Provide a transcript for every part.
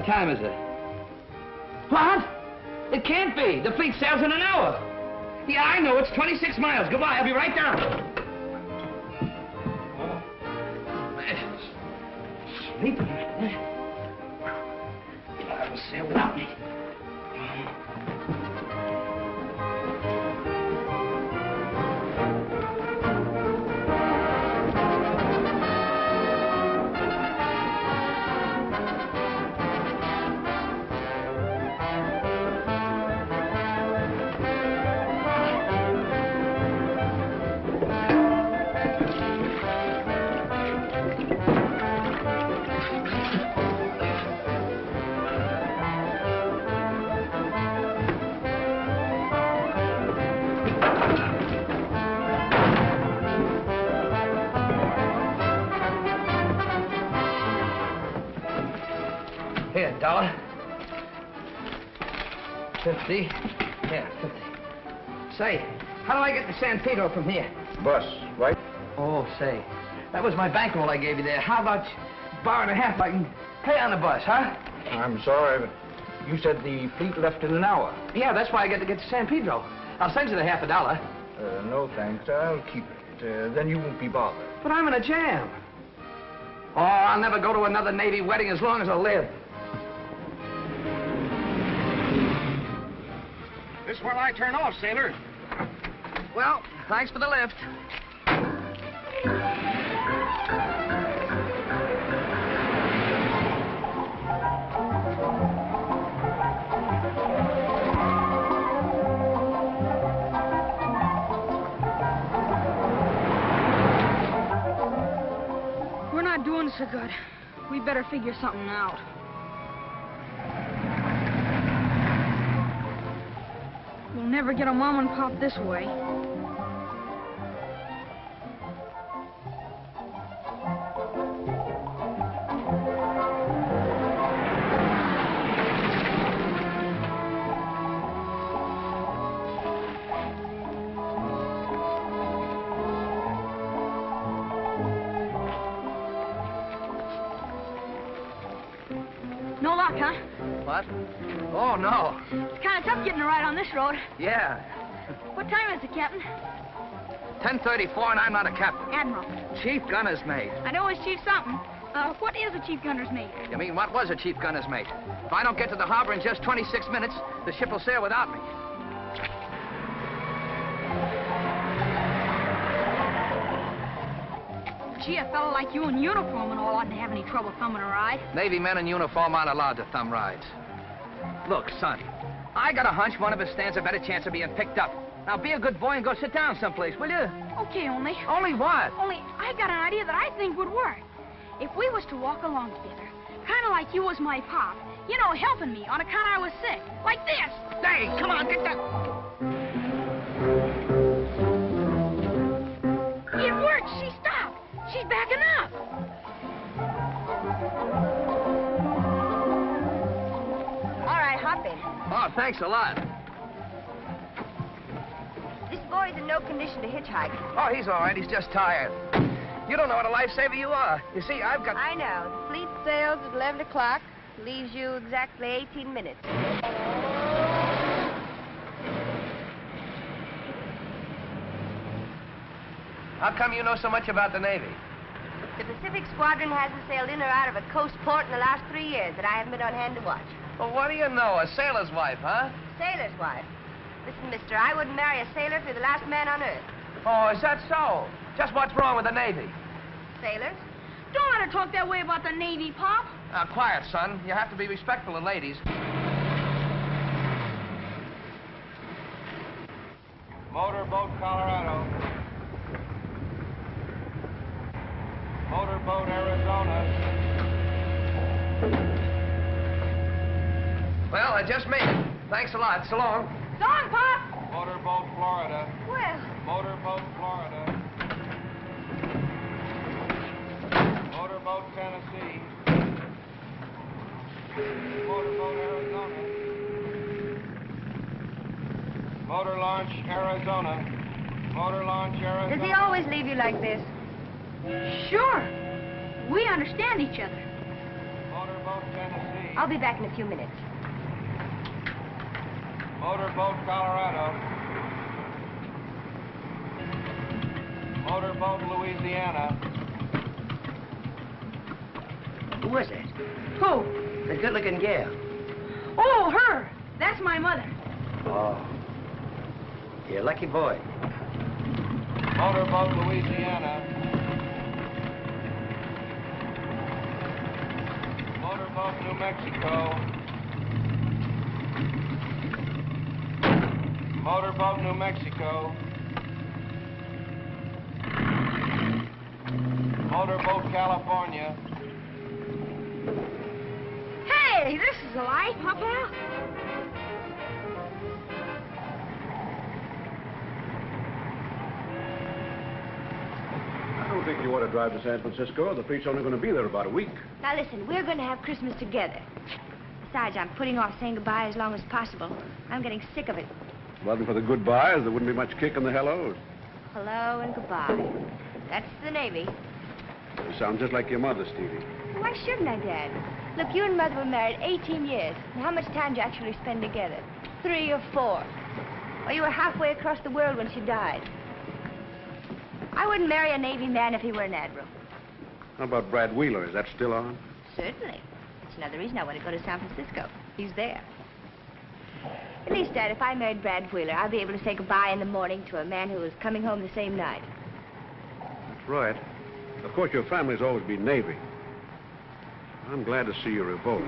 What time is it? What? It can't be. The fleet sails in an hour. Yeah, I know. It's 26 miles. Goodbye. I'll be right down. Oh, man. Sleeping. I will sail without me. Here, $1. 50. Yeah, 50. Say, how do I get to San Pedro from here? Bus, right? Oh, say, that was my bankroll I gave you there. How about $1.50 I can pay on the bus, huh? I'm sorry, but you said the fleet left in an hour. Yeah, that's why I got to get to San Pedro. I'll send you the $50. No, thanks. I'll keep it. Then you won't be bothered. But I'm in a jam. Oh, I'll never go to another Navy wedding as long as I live. This is where I turn off, sailor. Well, thanks for the lift. We're not doing so good. We better figure something out. We'll never get a mom and pop this way. No luck, huh? What? Oh, no. It's kind of tough getting a ride on this road. Yeah. What time is it, Captain? 10:34, and I'm not a captain. Admiral. Chief gunner's mate. I know it's Chief something. What is a chief gunner's mate? You mean, what was a chief gunner's mate? If I don't get to the harbor in just 26 minutes, the ship will sail without me. Gee, a fellow like you in uniform and all oughtn't have any trouble thumbing a ride. Navy men in uniform aren't allowed to thumb rides. Look, son, I got a hunch one of us stands a better chance of being picked up. Now, be a good boy and go sit down someplace, will you? Okay, only. Only what? Only, I got an idea that I think would work. If we was to walk along together, kind of like you was my pop, you know, helping me on account I was sick, like this. Hey, come on, get that. It worked. She stopped. She's backing up. All right, hop in. Oh, thanks a lot. This boy's in no condition to hitchhike. Oh, he's all right. He's just tired. You don't know what a lifesaver you are. You see, I've got... I know. The fleet sails at 11 o'clock. Leaves you exactly 18 minutes. How come you know so much about the Navy? The Pacific Squadron hasn't sailed in or out of a coast port in the last 3 years that I haven't been on hand to watch. Well, what do you know? A sailor's wife, huh? Sailor's wife. Listen, mister, I wouldn't marry a sailor if you're the last man on earth. Oh, is that so? Just what's wrong with the Navy? Sailors? Don't let her talk that way about the Navy, Pop. Now, quiet, son. You have to be respectful of ladies. Motorboat, Colorado. Motorboat, Arizona. Well, I just made it. Thanks a lot. So long. So long, Pop. Motorboat, Florida. Well, Motorboat, Florida. Motorboat, Tennessee. Motorboat, Arizona. Motor launch, Arizona. Motor launch, Arizona. does he always leave you like this? Sure. We understand each other. Motorboat, Tennessee. I'll be back in a few minutes. Motorboat Colorado. Motorboat Louisiana. Who was that? Who? The good-looking gal. Oh, her. That's my mother. Oh. You're a lucky boy. Motorboat Louisiana. Motorboat New Mexico. Motorboat New Mexico. Motorboat California. Hey, this is a life, huh, pal? I don't think you ought to drive to San Francisco. The fleet's only going to be there about a week. Now listen, we're going to have Christmas together. Besides, I'm putting off saying goodbye as long as possible. I'm getting sick of it. If it wasn't for the goodbyes, there wouldn't be much kick in the hellos. Hello and goodbye. That's the Navy. You sound just like your mother, Stevie. Why shouldn't I, Dad? Look, you and Mother were married 18 years. And how much time did you actually spend together? 3 or 4. Well, you were halfway across the world when she died. I wouldn't marry a Navy man if he were an admiral. How about Brad Wheeler? Is that still on? Certainly. That's another reason I want to go to San Francisco. He's there. At least, Dad, if I married Brad Wheeler, I'll be able to say goodbye in the morning to a man who was coming home the same night. That's right. Of course, your family's always been Navy. I'm glad to see you revolt.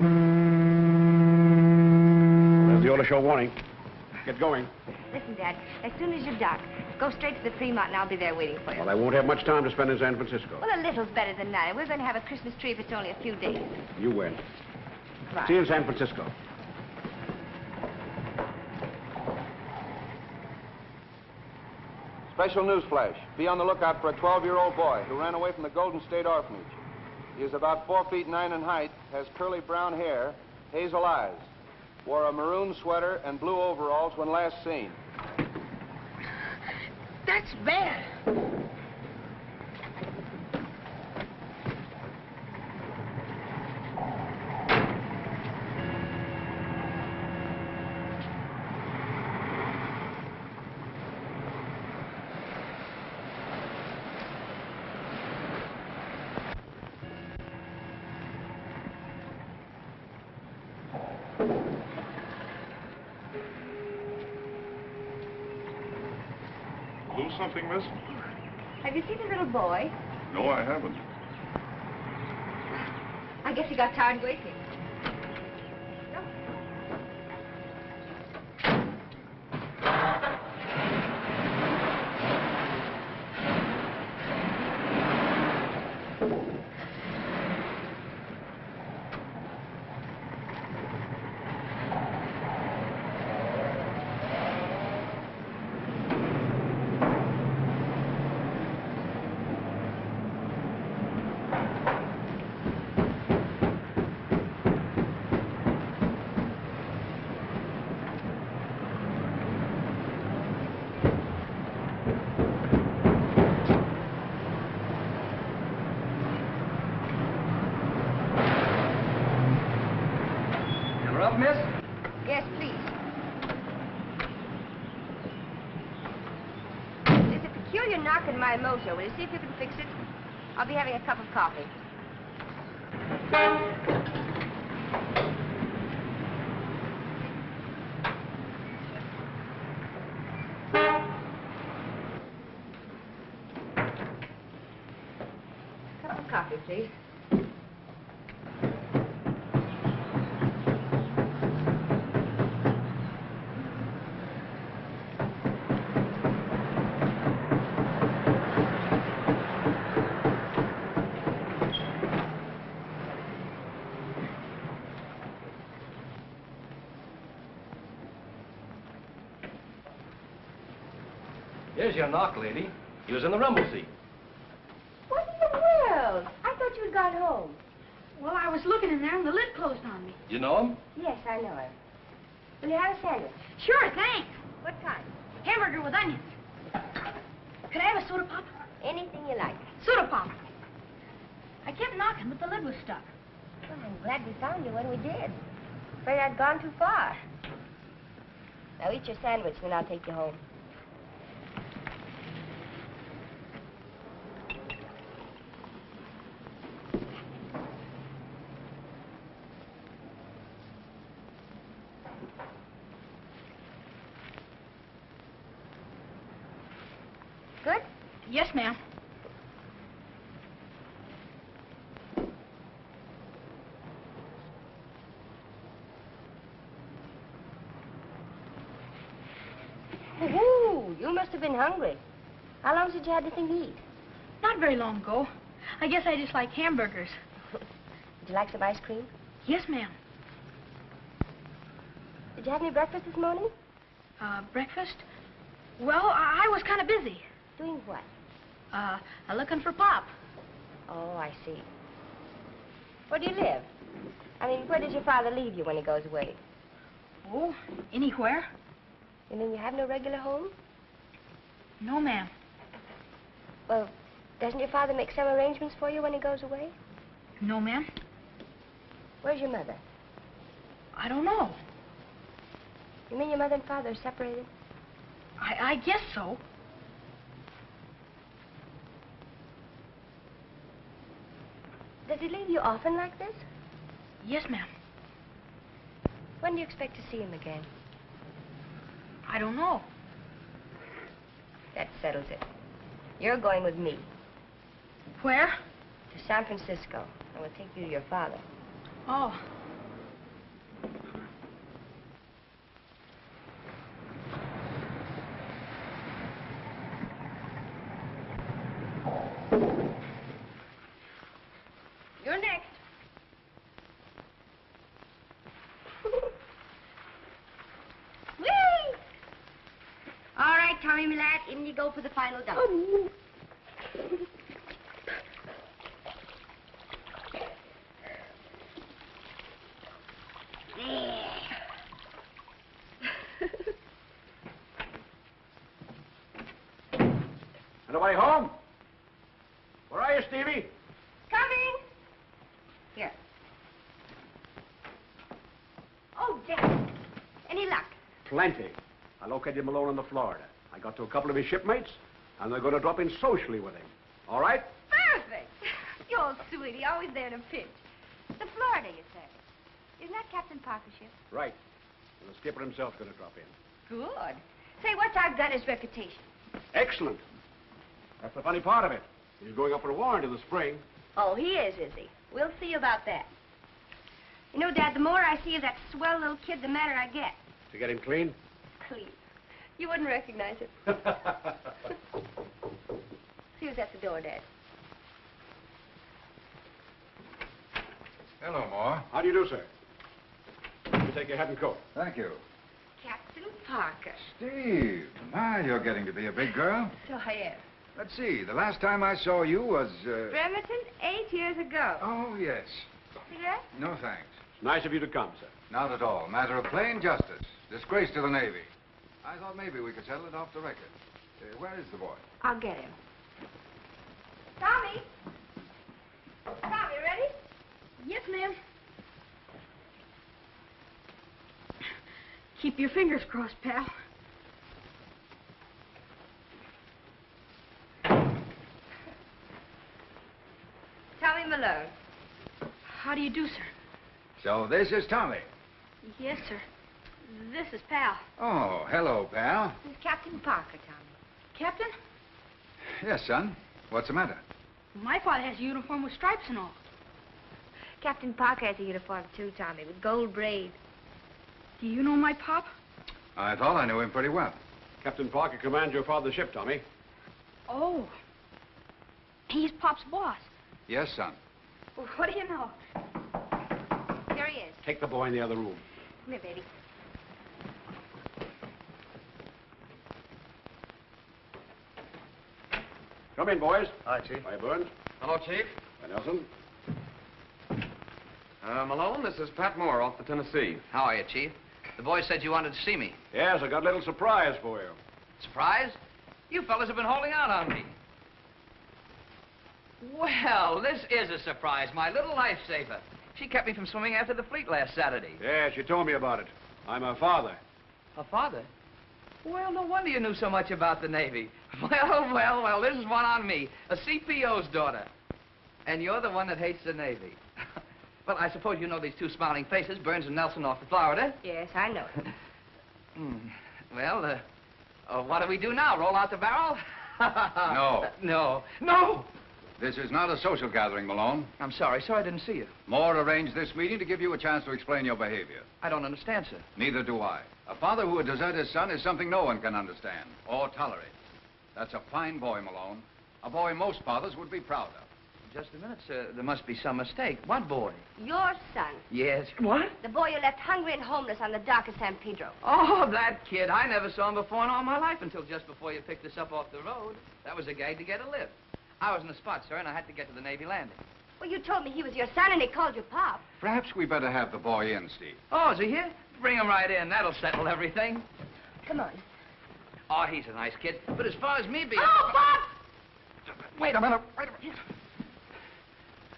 There's the order show warning. Get going. Listen, Dad, as soon as you dock, go straight to the Fremont and I'll be there waiting for you. Well, I won't have much time to spend in San Francisco. Well, a little's better than none. We're going to have a Christmas tree if it's only a few days. You win. Right. See you in San Francisco. Special news flash. Be on the lookout for a 12-year-old boy who ran away from the Golden State Orphanage. He is about 4 feet 9 in height, has curly brown hair, hazel eyes, wore a maroon sweater and blue overalls when last seen. That's bad. Lose something, miss? Have you seen the little boy? No, I haven't. I guess he got tired waiting. Up, miss? Yes, please. There's a peculiar knock in my motor. Will you see if you can fix it? I'll be having a cup of coffee. Cup of coffee, please. Here's your knock, lady. He was in the rumble seat. What in the world? I thought you had gone home. Well, I was looking in there and the lid closed on me. You know him? Yes, I know him. Will you have a sandwich? Sure, thanks. What kind? Hamburger with onions. Could I have a soda pop? Anything you like. Soda pop. I kept knocking, but the lid was stuck. Well, I'm glad we found you when we did. Afraid I'd gone too far. Now eat your sandwich, then I'll take you home. Good? Yes, ma'am. Ooh, you must have been hungry. How long since you had anything to eat? Not very long ago. I guess I just like hamburgers. Would you like some ice cream? Yes, ma'am. Did you have any breakfast this morning? Breakfast? Well, I was kind of busy. Doing what? Looking for Pop. Oh, I see. Where do you live? I mean, where does your father leave you when he goes away? Oh, anywhere? You mean you have no regular home? No, ma'am. Well, doesn't your father make some arrangements for you when he goes away? No, ma'am. Where's your mother? I don't know. You mean your mother and father are separated? I guess so. Does he leave you often like this? Yes, ma'am. When do you expect to see him again? I don't know. That settles it. You're going with me Where? to San Francisco. I will take you to your father. Oh. You're next. Whee! All right, Tommy, my lad, in you go for the final dump. Anybody home? Where are you, Stevie? Coming. Here. Oh, Jack. Any luck? Plenty. I located Malone on the Florida. I got to a couple of his shipmates, and they're going to drop in socially with him. All right? Perfect. You're sweetie, always there to pinch. The Florida, you say? Isn't that Captain Parker's ship? Right. And the skipper himself's going to drop in. Good. Say, what's our gunner's reputation? Excellent. That's the funny part of it. He's going up for a warrant in the spring. Oh, he is he? We'll see about that. You know, Dad, the more I see of that swell little kid, the madder I get. To get him clean? Clean. You wouldn't recognize it. See who's at the door, Dad. Hello, Ma. How do you do, sir? You take your hat and coat. Thank you. Captain Parker. Steve, my, you're getting to be a big girl. So I am. Let's see, the last time I saw you was, Bremerton, 8 years ago. Oh, yes. Cigarette? No, thanks. It's nice of you to come, sir. Not at all. Matter of plain justice. Disgrace to the Navy. I thought maybe we could settle it off the record. Where is the boy? I'll get him. Tommy! Tommy, ready? Yes, ma'am. Keep your fingers crossed, pal. Tommy Malone. How do you do, sir? So this is Tommy. Yes, sir. This is Pal. Oh, hello, pal. This is Captain Parker, Tommy. Captain, Yes, son. What's the matter? my father has a uniform with stripes and all. Captain Parker has a uniform, too, Tommy, with gold braid. Do you know my pop? I thought I knew him pretty well. Captain Parker commands your father's ship, Tommy. Oh. He's Pop's boss. Yes, son. Well, what do you know? Here he is. Take the boy in the other room. Come here, baby. Come in, boys. Hi, Chief. Hi, Burns. Hello, Chief. Hi, Nelson. Malone, this is Pat Moore off the Tennessee. How are you, Chief? The boy said you wanted to see me. Yes, I got a little surprise for you. Surprise? You fellas have been holding out on me. Well, this is a surprise, my little lifesaver. She kept me from swimming after the fleet last Saturday. Yeah, she told me about it. I'm her father. Her father? Well, no wonder you knew so much about the Navy. Well, this is one on me. A CPO's daughter. And you're the one that hates the Navy. Well, I suppose you know these two smiling faces, Burns and Nelson off to Florida. Yes, I know. Well, what do we do now? Roll out the barrel? No. No! This is not a social gathering, Malone. I'm sorry, sir. I didn't see you. Moore arranged this meeting to give you a chance to explain your behavior. I don't understand, sir. Neither do I. A father who would desert his son is something no one can understand or tolerate. That's a fine boy, Malone. A boy most fathers would be proud of. Just a minute, sir. There must be some mistake. What boy? Your son. Yes. What? The boy you left hungry and homeless on the dock of San Pedro. Oh, that kid. I never saw him before in all my life until just before you picked us up off the road. That was a gag to get a lift. I was in the spot, sir, and I had to get to the Navy landing. Well, you told me he was your son and he called you Pop. Perhaps we better have the boy in, Steve. Oh, is he here? Bring him right in. That'll settle everything. Come on. Oh, he's a nice kid. But as far as me being... Oh, Pop! Wait a minute.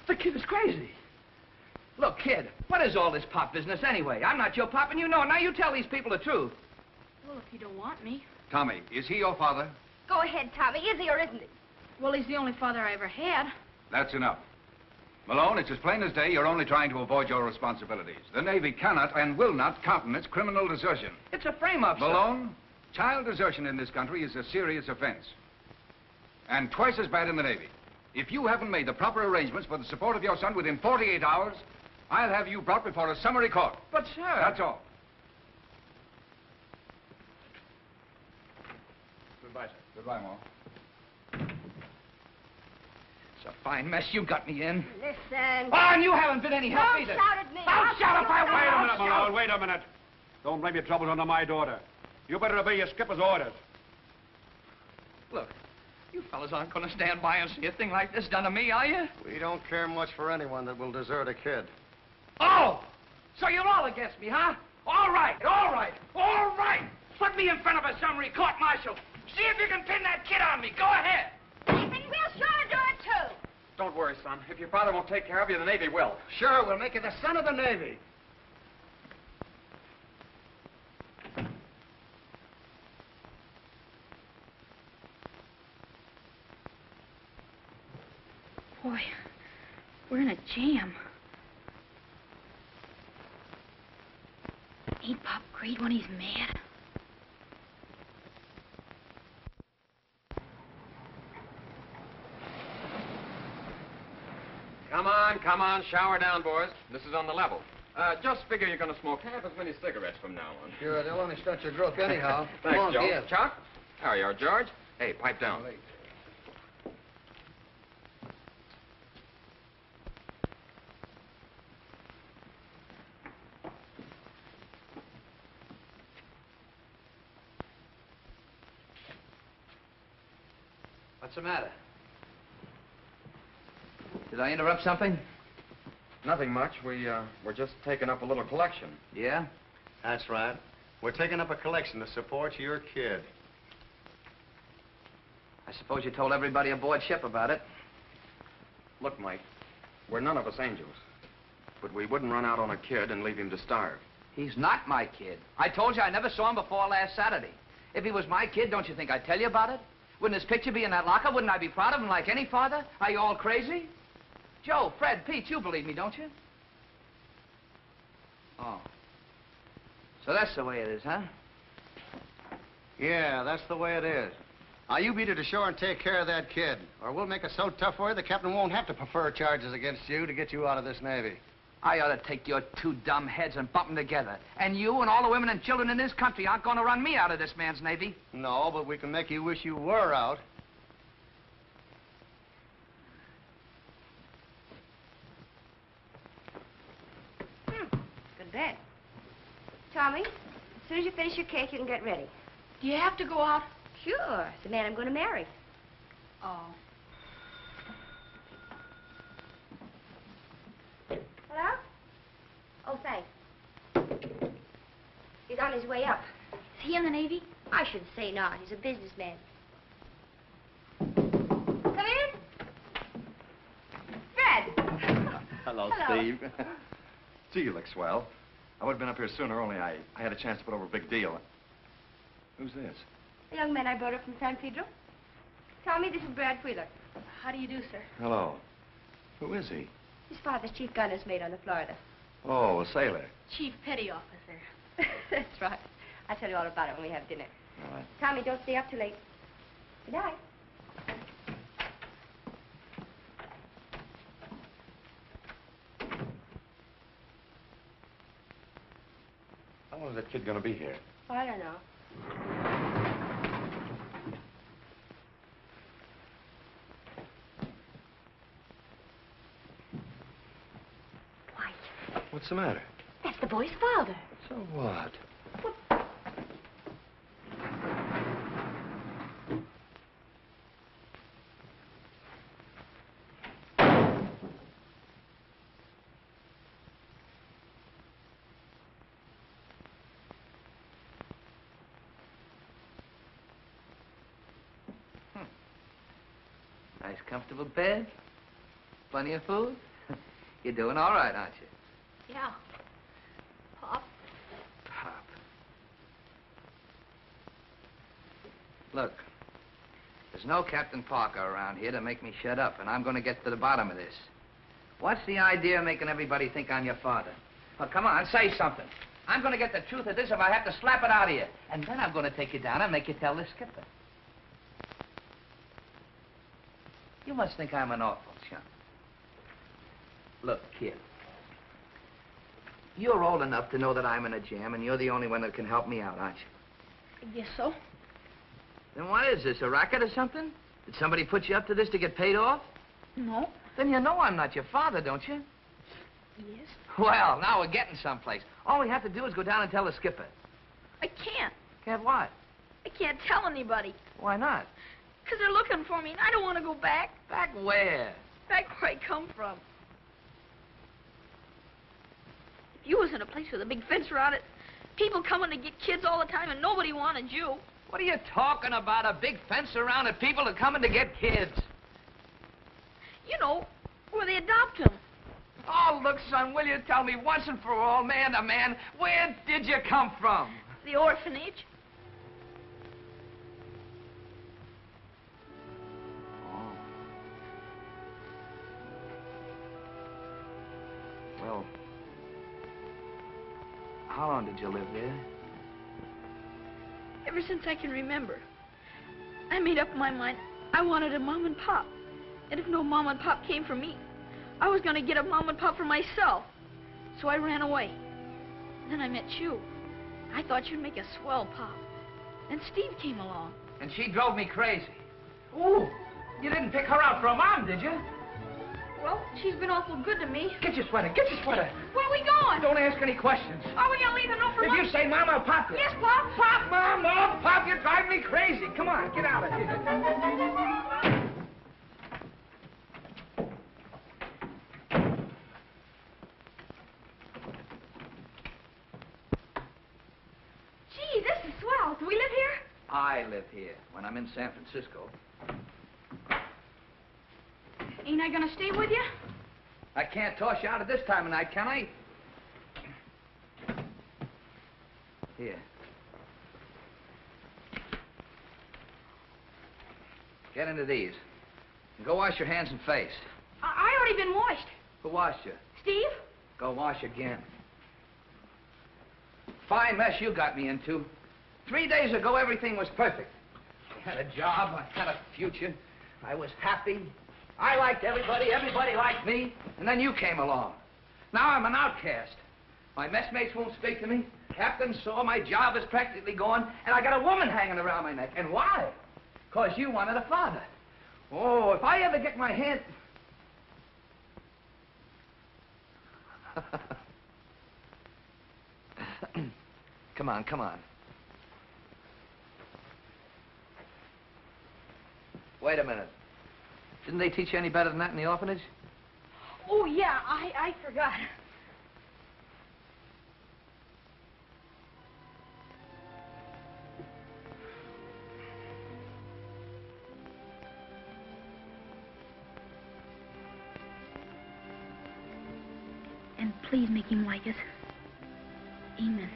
The kid is crazy. Look, kid, what is all this pop business anyway? I'm not your pop, and you know it. Now you tell these people the truth. Well, if you don't want me. Tommy, is he your father? Go ahead, Tommy. Is he or isn't he? Well, he's the only father I ever had. That's enough. Malone, it's as plain as day you're only trying to avoid your responsibilities. The Navy cannot and will not countenance criminal desertion. It's a frame-up, sir. Malone, child desertion in this country is a serious offense. And twice as bad in the Navy. If you haven't made the proper arrangements for the support of your son within 48 hours, I'll have you brought before a summary court. But, sir... That's all. Goodbye, sir. Goodbye, Moore. It's a fine mess you got me in. Listen. Oh, and you haven't been any help Don't either. shout at me. I'll shout if I want. Wait a minute, Malone. Wait a minute. Don't blame your troubles on my daughter. You better obey your skipper's orders. Look, you fellas aren't going to stand by and see a thing like this done to me, are you? We don't care much for anyone that will desert a kid. Oh! So you're all against me, huh? All right. Put me in front of a summary court-martial. See if you can pin that kid on me. Go ahead. And we'll sure do it, too. Don't worry, son. If your father won't take care of you, the Navy will. Sure, we'll make you the son of the Navy. Boy, we're in a jam. Ain't Pop great when he's mad? Come on, shower down, boys. This is on the level. Just figure you're going to smoke half as many cigarettes from now on. Sure, they'll only stunt your growth anyhow. Thanks, Come on, Joe. give. Chuck? There you are, George. Hey, pipe down. What's the matter? Did I interrupt something? Nothing much. We're just taking up a little collection. Yeah? That's right. We're taking up a collection to support your kid. I suppose you told everybody aboard ship about it. Look, Mike, we're none of us angels. But we wouldn't run out on a kid and leave him to starve. He's not my kid. I told you I never saw him before last Saturday. If he was my kid, don't you think I'd tell you about it? Wouldn't his picture be in that locker? Wouldn't I be proud of him like any father? Are you all crazy? Joe, Fred, Pete, you believe me, don't you? Oh. So that's the way it is, huh? Yeah, that's the way it is. Now, you beat it ashore and take care of that kid, or we'll make it so tough for you the captain won't have to prefer charges against you to get you out of this Navy. I ought to take your two dumb heads and bump them together. And you and all the women and children in this country aren't going to run me out of this man's Navy. No, but we can make you wish you were out. Good bed. Tommy, as soon as you finish your cake, you can get ready. Do you have to go out? Sure. It's the man I'm going to marry. Oh. Hello? Oh, thanks. He's on his way up. Is he in the Navy? I should say not. He's a businessman. Come in. Fred. Hello, Hello. Steve. Gee, you look swell. I would have been up here sooner, only I had a chance to put over a big deal. Who's this? A young man I brought up from San Pedro. Tommy, this is Brad Wheeler. How do you do, sir? Hello. Who is he? His father's chief gunner's mate on the Florida. Oh, a sailor. Chief Petty Officer. That's right. I'll tell you all about it when we have dinner. All right. Tommy, don't stay up too late. Good night. How long is that kid going to be here? I don't know. What's the matter? That's the boy's father. So what? Nice, comfortable bed. Plenty of food. You're doing all right, aren't you? Yeah. Pop. Pop. Look, there's no Captain Parker around here to make me shut up, and I'm going to get to the bottom of this. What's the idea of making everybody think I'm your father? Well, come on, say something. I'm going to get the truth of this if I have to slap it out of you. And then I'm going to take you down and make you tell the skipper. You must think I'm an awful chump. Look, kid. You're old enough to know that I'm in a jam, and you're the only one that can help me out, aren't you? I guess so. Then what is this, a racket or something? Did somebody put you up to this to get paid off? No. Then you know I'm not your father, don't you? Yes. Well, now we're getting someplace. All we have to do is go down and tell the skipper. I can't. Can't what? I can't tell anybody. Why not? 'Cause they're looking for me, and I don't want to go back. Back where? Back where I come from. If you was in a place with a big fence around it, people coming to get kids all the time, and nobody wanted you. What are you talking about? A big fence around it? People are coming to get kids. You know, where they adopt them. Oh, look, son, will you tell me once and for all, man to man, where did you come from? The orphanage. Oh. Well, how long did you live there? Ever since I can remember. I made up my mind I wanted a mom and pop. And if no mom and pop came for me, I was going to get a mom and pop for myself. So I ran away. Then I met you. I thought you'd make a swell pop. And Steve came along. And she drove me crazy. Ooh, you didn't pick her out for a mom, did you? Well, she's been awful good to me. Get your sweater, get your sweater. Where are we going? Don't ask any questions. Are we going to leave a note for If Mom? you say Mom, I'll pop you. Yes, Pop. Pop, Mom, no, Pop, you're driving me crazy. Come on, get out of here. Gee, this is swell. Do we live here? I live here when I'm in San Francisco. Ain't I going to stay with you? I can't toss you out at this time of night, can I? Here. Get into these. And go wash your hands and face. I already been washed. Who washed you? Steve? Go wash again. Fine mess you got me into. 3 days ago, everything was perfect. I had a job, I had a future. I was happy. I liked everybody, everybody liked me. And then you came along. Now I'm an outcast. My messmates won't speak to me. Captain saw my job is practically gone, and I got a woman hanging around my neck. And why? Because you wanted a father. Oh, if I ever get my hand... Come on, come on. Wait a minute. Didn't they teach you any better than that in the orphanage? Oh, yeah, I forgot. Please make him like it. Amen.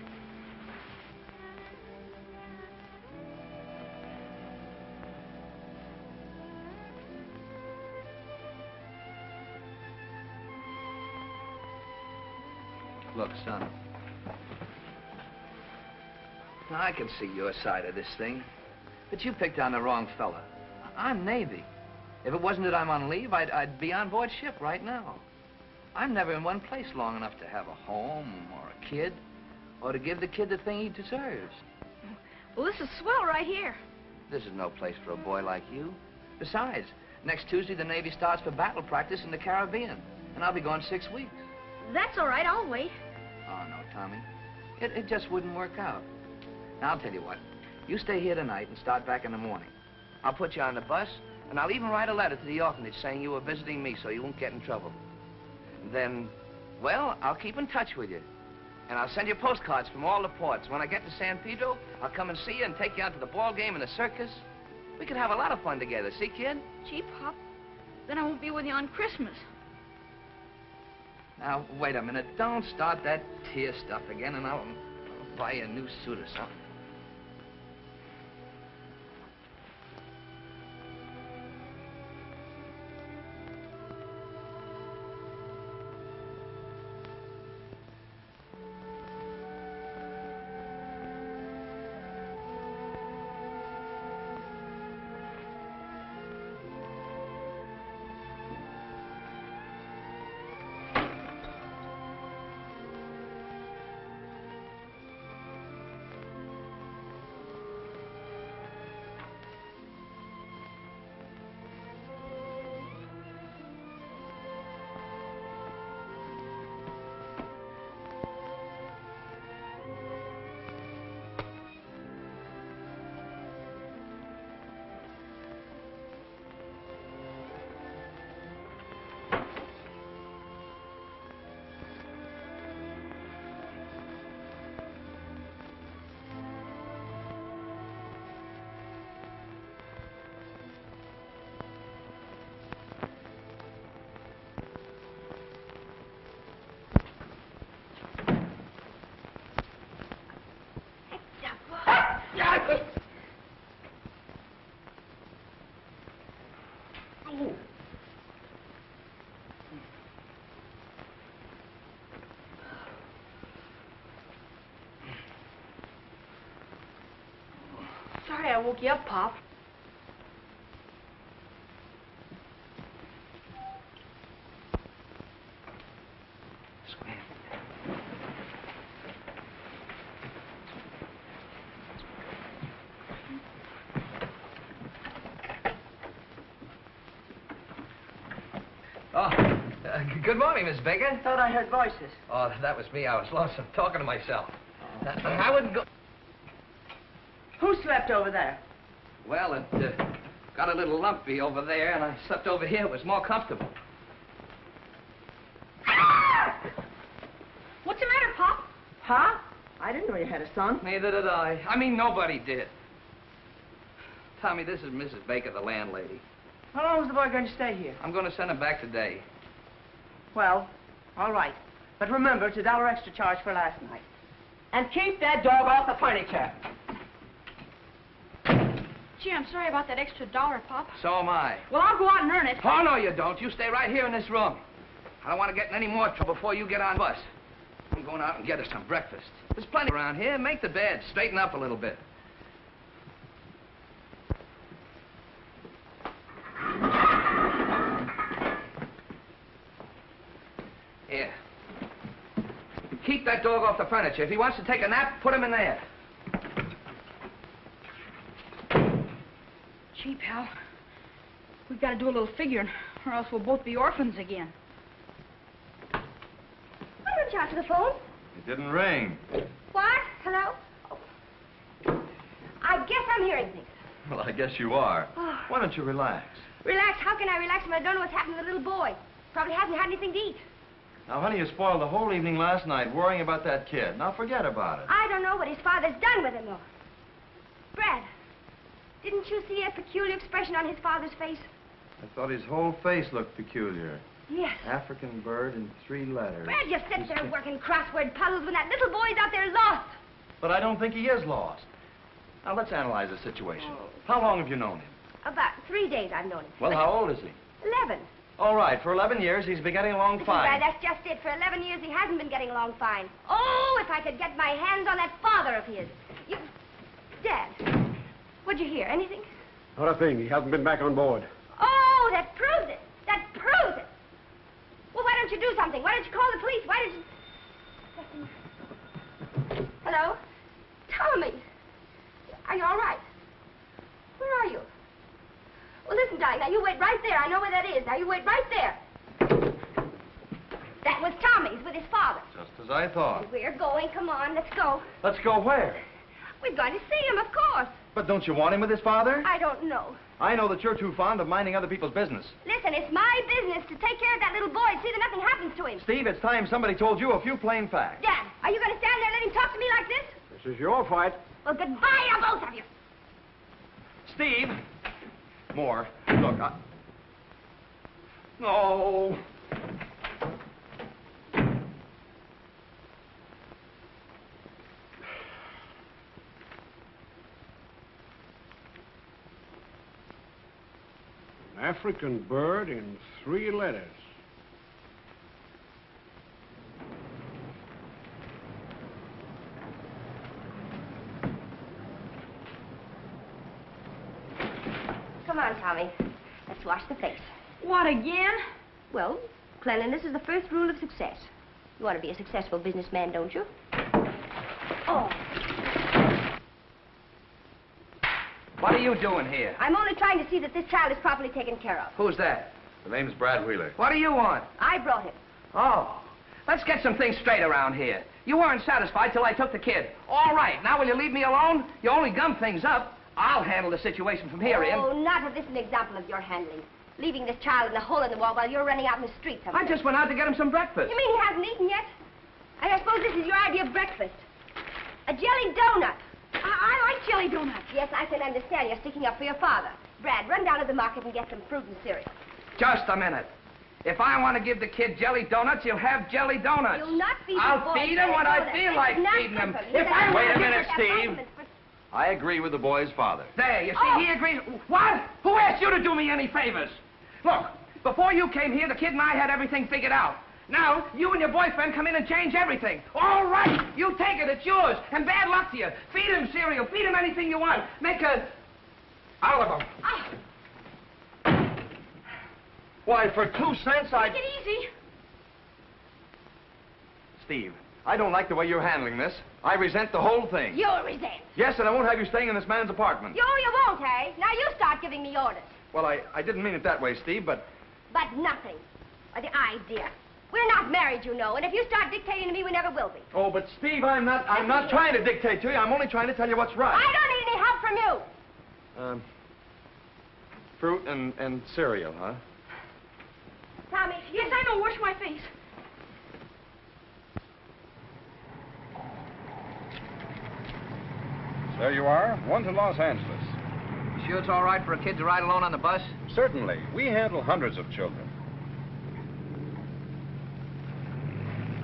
Look, son. Now, I can see your side of this thing, but you picked on the wrong fella. I'm Navy. If it wasn't that I'm on leave, I'd be on board ship right now. I'm never in one place long enough to have a home or a kid, or to give the kid the thing he deserves. Well, this is swell right here. This is no place for a boy like you. Besides, next Tuesday the Navy starts for battle practice in the Caribbean, and I'll be gone 6 weeks. That's all right, I'll wait. Oh, no, Tommy. It just wouldn't work out. Now, I'll tell you what. You stay here tonight and start back in the morning. I'll put you on the bus, and I'll even write a letter to the orphanage saying you were visiting me so you won't get in trouble. And then, well, I'll keep in touch with you. And I'll send you postcards from all the ports. When I get to San Pedro, I'll come and see you and take you out to the ball game and the circus. We could have a lot of fun together, see, kid? Gee, Pop, then I won't be with you on Christmas. Now, wait a minute. Don't start that tear stuff again, and I'll buy you a new suit or something. Sorry I woke you up, Pop. Good morning, Miss Baker. Thought I heard voices. Oh, that was me. I was lonesome talking to myself. I wouldn't go... Who slept over there? Well, it got a little lumpy over there, and I slept over here. It was more comfortable. What's the matter, Pop? Huh? I didn't know you had a son. Neither did I. I mean, nobody did. Tommy, this is Mrs. Baker, the landlady. How long is the boy going to stay here? I'm going to send him back today. Well, all right. But remember, it's $1 extra charge for last night. And keep that dog off the furniture. Gee, I'm sorry about that extra $1, Pop. So am I. Well, I'll go out and earn it. Oh, no, you don't. You stay right here in this room. I don't want to get in any more trouble before you get on the bus. I'm going out and get us some breakfast. There's plenty around here. Make the bed. Straighten up a little bit. Here. Keep that dog off the furniture. If he wants to take a nap, put him in there. Gee, pal, we've got to do a little figuring, or else we'll both be orphans again. Why don't you answer the phone? It didn't ring. What? Hello? Oh. I guess I'm hearing things. Well, I guess you are. Oh. Why don't you relax? Relax? How can I relax when I don't know what's happened to the little boy? Probably hasn't had anything to eat. Now, honey, you spoiled the whole evening last night worrying about that kid. Now, forget about it. I don't know what his father's done with him, though. Brad, didn't you see a peculiar expression on his father's face? I thought his whole face looked peculiar. Yes. African bird in 3 letters. Brad, you sit there working crossword puzzles when that little boy's out there lost. But I don't think he is lost. Now, let's analyze the situation. How long have you known him? About 3 days I've known him. Well, how old is he? 11. All right, for 11 years, he's been getting along fine. Brad, that's just it. For 11 years, he hasn't been getting along fine. Oh, if I could get my hands on that father of his. You... Dad, what'd you hear? Anything? Not a thing. He hasn't been back on board. Oh, that proves it. That proves it. Well, why don't you do something? Why don't you call the police? Why don't you... Hello? Tommy. Are you all right? Where are you? Well, listen, darling, now you wait right there. I know where that is. Now you wait right there. That was Tommy's with his father. Just as I thought. And we're going. Come on, let's go. Let's go where? We're going to see him, of course. But don't you want him with his father? I don't know. I know that you're too fond of minding other people's business. Listen, it's my business to take care of that little boy and see that nothing happens to him. Steve, it's time somebody told you a few plain facts. Dad, are you going to stand there and let him talk to me like this? This is your fight. Well, goodbye to both of you. Steve! More. Look, No! An African bird in 3 letters. Come on, Tommy. Let's wash the face. What, again? Well, cleanliness is the first rule of success. You want to be a successful businessman, don't you? Oh. What are you doing here? I'm only trying to see that this child is properly taken care of. Who's that? The name's Brad Wheeler. What do you want? I brought him. Oh, let's get some things straight around here. You weren't satisfied till I took the kid. All right, now will you leave me alone? You only gum things up. I'll handle the situation from here in. Oh, not if this is an example of your handling. Leaving this child in a hole in the wall while you're running out in the street somewhere. I just went out to get him some breakfast. You mean he hasn't eaten yet? I suppose this is your idea of breakfast. A jelly donut. I like jelly donuts. Yes, I can understand you're sticking up for your father. Brad, run down to the market and get some fruit and cereal. Just a minute. If I want to give the kid jelly donuts, he'll have jelly donuts. You'll not feed the I'll boy feed him when I feel like feeding him. If I Wait a want- minute, Steve. I agree with the boy's father. There, you see, he agrees. What? Who asked you to do me any favors? Look, before you came here, the kid and I had everything figured out. Now, you and your boyfriend come in and change everything. All right, you take it, it's yours. And bad luck to you. Feed him cereal, feed him anything you want. Make a... out of him. Why, for 2 cents, Take it easy. Steve, I don't like the way you're handling this. I resent the whole thing. You'll resent. Yes, and I won't have you staying in this man's apartment. You won't, eh? Now you start giving me orders. Well, I didn't mean it that way, Steve, but... But nothing. Why, the idea. We're not married, you know, and if you start dictating to me, we never will be. Oh, but Steve, I'm not trying to dictate to you. I'm only trying to tell you what's right. I don't need any help from you. Fruit and cereal, huh? Tommy, Yes, I know. Wash my face. There you are, one to Los Angeles. Sure it's all right for a kid to ride alone on the bus? Certainly. We handle hundreds of children.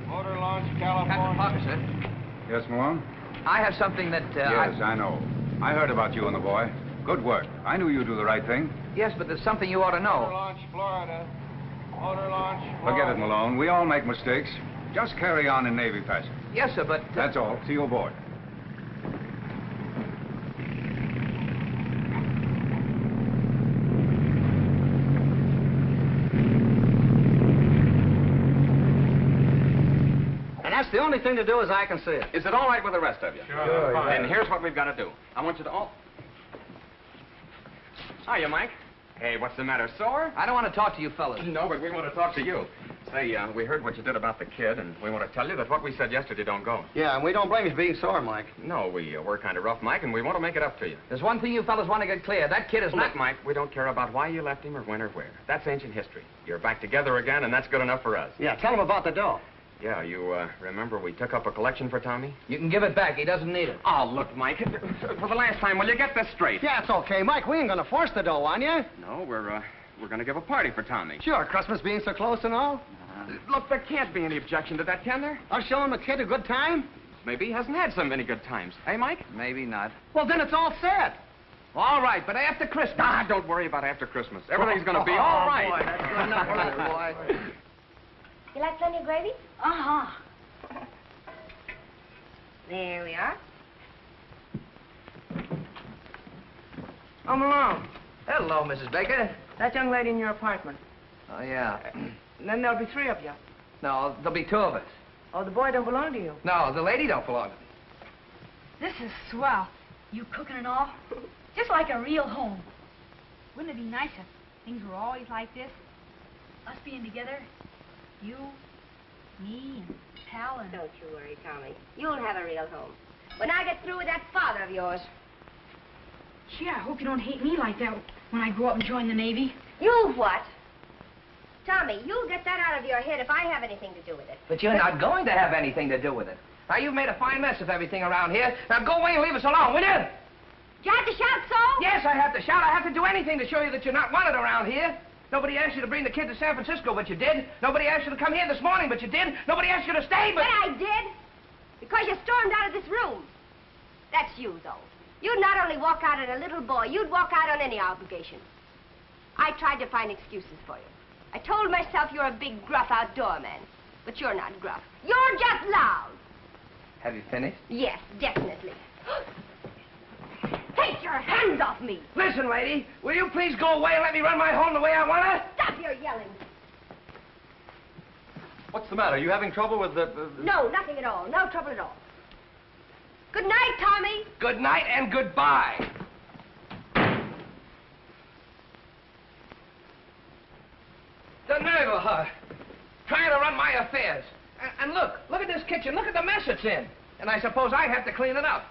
Motor Launch, Captain California. Parker, sir. Yes, Malone? I have something that, Yes, I know. I heard about you and the boy. Good work. I knew you'd do the right thing. Yes, but there's something you ought to Motor know. Launch, Florida. Motor Launch, Florida. Forget it, Malone. We all make mistakes. Just carry on in Navy fashion. Yes, sir, but... That's all. See you aboard. And that's the only thing to do as I can see it. Is it all right with the rest of you? Sure. Then here's what we've got to do. I want you to all... Hiya, Mike. Hey, what's the matter, sore? I don't want to talk to you fellas. No, but we want to talk to you. Say, we heard what you did about the kid, and we want to tell you that what we said yesterday don't go. Yeah, and we don't blame you for being sore, Mike. No, we were kind of rough, Mike, and we want to make it up to you. There's one thing you fellas want to get clear. That kid is not... Look, Mike, we don't care about why you left him or when or where. That's ancient history. You're back together again, and that's good enough for us. Yeah, tell him about the dough. Yeah, you remember we took up a collection for Tommy? You can give it back. He doesn't need it. Oh, look, Mike, for the last time, will you get this straight? Yeah, it's okay, Mike. We ain't gonna force the dough on you. No, we're we're going to give a party for Tommy. Sure, Christmas being so close and all. Look, there can't be any objection to that, can there? I'll show him a kid a good time. Maybe he hasn't had so many good times. Hey, Mike? Maybe not. Well, then it's all set. All right, but after Christmas. Ah, don't worry about after Christmas. Everything's going to be all right. Boy, that's good enough for that boy. You like plenty of gravy? Uh-huh. There we are. Oh, Malone, Hello, Mrs. Baker. that young lady in your apartment. Oh, yeah. And then there'll be 3 of you. No, there'll be 2 of us. Oh, the boy don't belong to you. No, the lady don't belong to me. This is swell. You cooking and all? Just like a real home. Wouldn't it be nice if things were always like this? Us being together, you, me, and Pal, and... Don't you worry, Tommy. You'll have a real home. When I get through with that father of yours. Gee, I hope you don't hate me like that when I grow up and join the Navy. You what? Tommy, you'll get that out of your head if I have anything to do with it. But you're not going to have anything to do with it. Now, you've made a fine mess of everything around here. Now, go away and leave us alone, will you? Did you have to shout so? Yes, I have to shout. I have to do anything to show you that you're not wanted around here. Nobody asked you to bring the kid to San Francisco, but you did. Nobody asked you to come here this morning, but you did. Nobody asked you to stay, but... But I did. Because you stormed out of this room. That's you, though. You'd not only walk out on a little boy, you'd walk out on any obligation. I tried to find excuses for you. I told myself you're a big, gruff outdoor man. But you're not gruff. You're just loud. Have you finished? Yes, definitely. Take your hands off me. Listen, lady, will you please go away and let me run my home the way I want to? Stop your yelling. What's the matter? Are you having trouble with the... No, nothing at all. No trouble at all. Good night, Tommy. Good night and goodbye. The nerve of her, trying to run my affairs. And look at this kitchen. Look at the mess it's in. And I suppose I have to clean it up.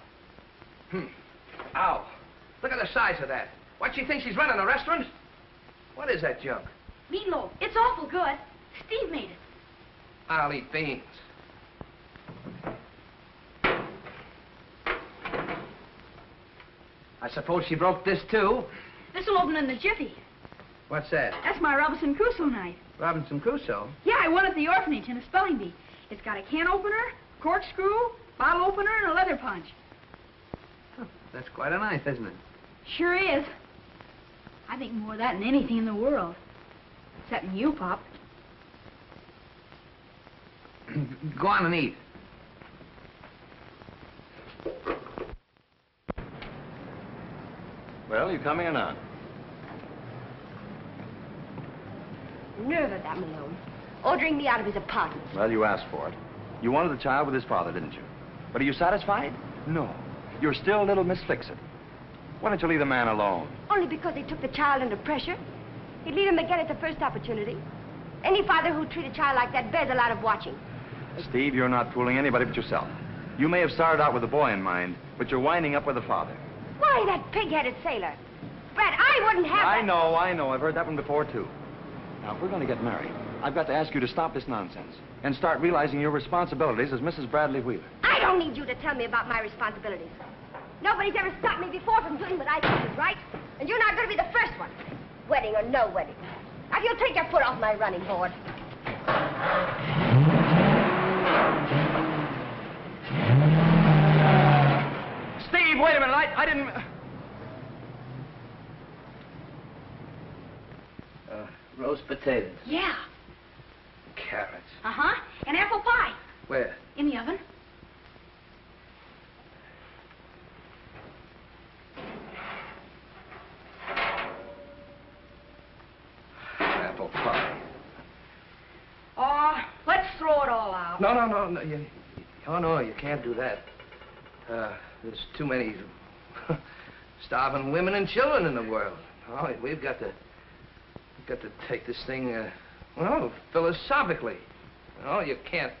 Ow. Look at the size of that. What, she thinks she's running a restaurant? What is that junk? Meatloaf. It's awful good. Steve made it. I'll eat beans. I suppose she broke this, too. This'll open in the jiffy. What's that? That's my Robinson Crusoe knife. Robinson Crusoe? Yeah, I won at the orphanage in a spelling bee. It's got a can opener, corkscrew, bottle opener, and a leather punch. Oh, that's quite a knife, isn't it? Sure is. I think more of that than anything in the world. Excepting you, Pop. Go on and eat. Well, you coming or not? Nerve of that Malone. Ordering me out of his apartment. Well, you asked for it. You wanted the child with his father, didn't you? But are you satisfied? No. You're still a little Miss Fix-It. Why don't you leave the man alone? Only because he took the child under pressure. He'd leave him again at the first opportunity. Any father who'd treat a child like that bears a lot of watching. Steve, you're not fooling anybody but yourself. You may have started out with the boy in mind, but you're winding up with the father. Why, that pig-headed sailor. Brad, I wouldn't have I that. know. I've heard that one before, too. Now, if we're going to get married, I've got to ask you to stop this nonsense and start realizing your responsibilities as Mrs. Bradley Wheeler. I don't need you to tell me about my responsibilities. Nobody's ever stopped me before from doing what I think is right, and you're not going to be the first one. Wedding or no wedding. Now, if you'll take your foot off my running board. Steve, wait a minute. I didn't... Roast potatoes. Yeah. Carrots. Uh-huh. And apple pie. Where? In the oven. Apple pie. Let's throw it all out. No. No, you can't do that. There's too many starving women and children in the world. Oh, we've got to take this thing, philosophically. Oh, you can't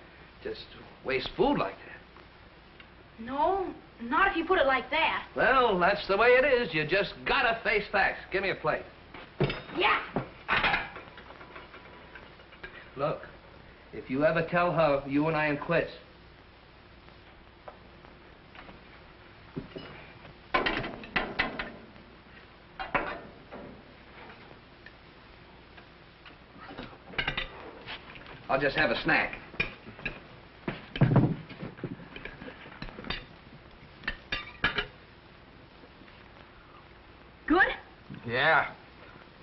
just waste food like that. No, not if you put it like that. Well, that's the way it is. You just gotta face facts. Give me a plate. Yeah. Look, if you ever tell her you and I are quits, I'll just have a snack. Good? Yeah.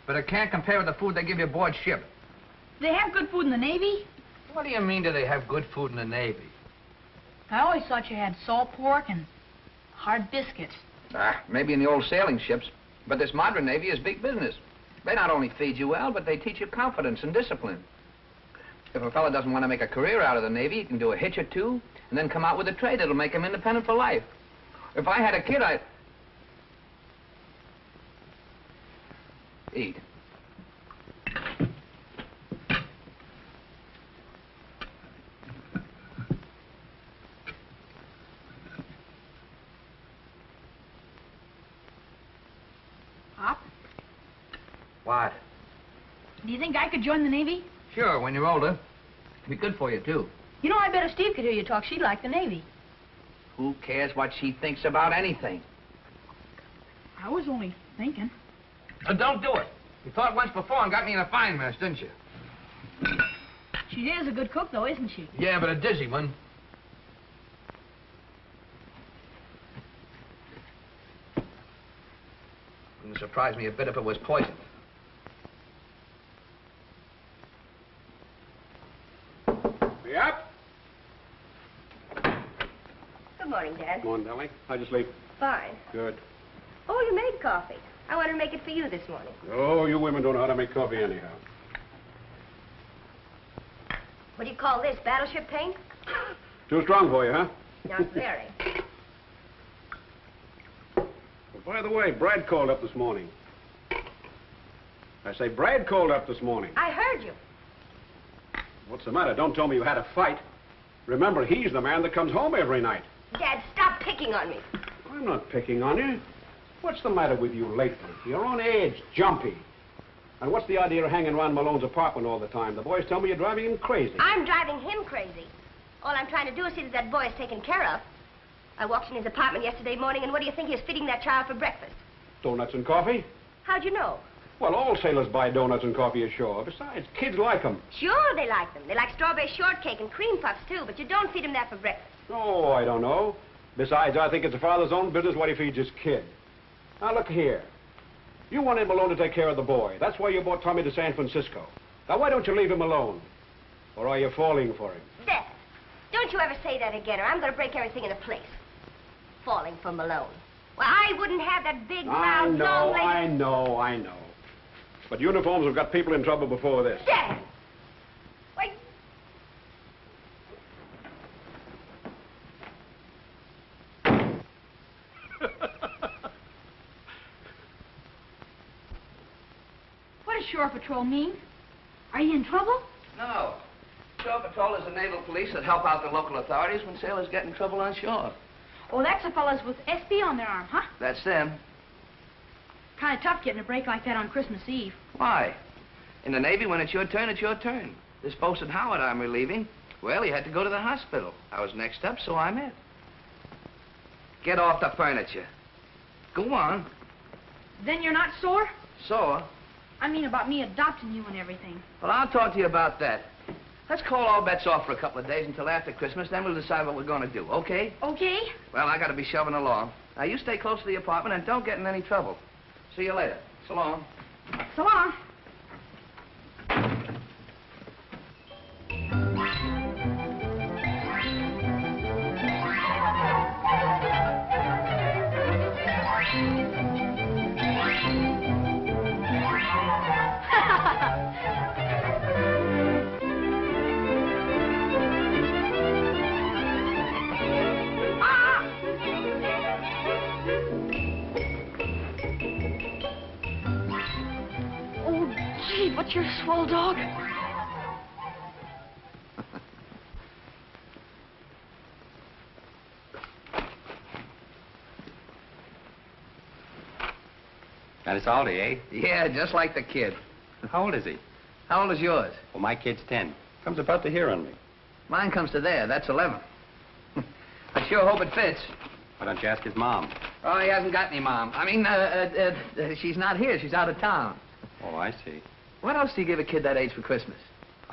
But it can't compare with the food they give you aboard ship. Do they have good food in the Navy? What do you mean, do they have good food in the Navy? I always thought you had salt pork and hard biscuits. Maybe in the old sailing ships. But this modern Navy is big business. They not only feed you well, but they teach you confidence and discipline. If a fellow doesn't want to make a career out of the Navy, he can do a hitch or two, and then come out with a trade that'll make him independent for life. If I had a kid, I'd... Eat. Pop, What? do you think I could join the Navy? Sure, when you're older. Be good for you, too. You know, I bet if Steve could hear you talk, she'd like the Navy. Who cares what she thinks about anything? I was only thinking. Don't do it. You thought once before and got me in a fine mess, didn't you? She is a good cook, though, isn't she? Yeah, but a dizzy one. Wouldn't surprise me a bit if it was poison. Yep. Good morning, Dad. Come on, darling. How'd you sleep? Fine. Good. Oh, you made coffee. I wanted to make it for you this morning. Oh, you women don't know how to make coffee anyhow. What do you call this, battleship paint? Too strong for you, huh? Not very. Well, by the way, Brad called up this morning. I say, Brad called up this morning. I heard you. What's the matter? Don't tell me you had a fight. Remember, he's the man that comes home every night. Dad, stop picking on me. I'm not picking on you. What's the matter with you lately? You're on edge, jumpy. And what's the idea of hanging around Malone's apartment all the time? The boys tell me you're driving him crazy. I'm driving him crazy. All I'm trying to do is see that that boy is taken care of. I walked in his apartment yesterday morning, and what do you think he was feeding that child for breakfast? Donuts and coffee? How'd you know? Well, all sailors buy donuts and coffee ashore. Besides, kids like them. Sure, they like them. They like strawberry shortcake and cream puffs, too, but you don't feed them that for breakfast. Oh, I don't know. Besides, I think it's a father's own business what he feeds his kid. Now, look here. You wanted Malone to take care of the boy. That's why you brought Tommy to San Francisco. Now, why don't you leave him alone? Or are you falling for him? Dad, don't you ever say that again, or I'm going to break everything into place. Falling for Malone. Well, I wouldn't have that big, round, long leg... I know. But uniforms have got people in trouble before this. Dad! Why... What does Shore Patrol mean? Are you in trouble? No. Shore Patrol is the naval police that help out the local authorities when sailors get in trouble on shore. Oh, that's the fellas with SB on their arm, huh? That's them. Kind of tough getting a break like that on Christmas Eve. Why? In the Navy, when it's your turn, it's your turn. This Bosun Howard I'm relieving, well, he had to go to the hospital. I was next up, so I'm it. Get off the furniture. Go on. Then you're not sore? Sore? I mean about me adopting you and everything. Well, I'll talk to you about that. Let's call all bets off for a couple of days until after Christmas, then we'll decide what we're going to do, okay? Okay. Well, I got to be shoving along. Now, you stay close to the apartment and don't get in any trouble. See you later. So long. So long. Gee, what's your swell dog? That is Aldi, eh? Yeah, just like the kid. How old is he? How old is yours? Well, my kid's 10. Comes about to here on me. Mine comes to there. That's 11. I sure hope it fits. Why don't you ask his mom? Oh, he hasn't got any mom. I mean, she's not here. She's out of town. Oh, I see. What else do you give a kid that age for Christmas?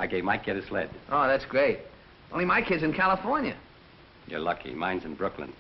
I gave my kid a sled. Oh, that's great. Only my kid's in California. You're lucky. Mine's in Brooklyn.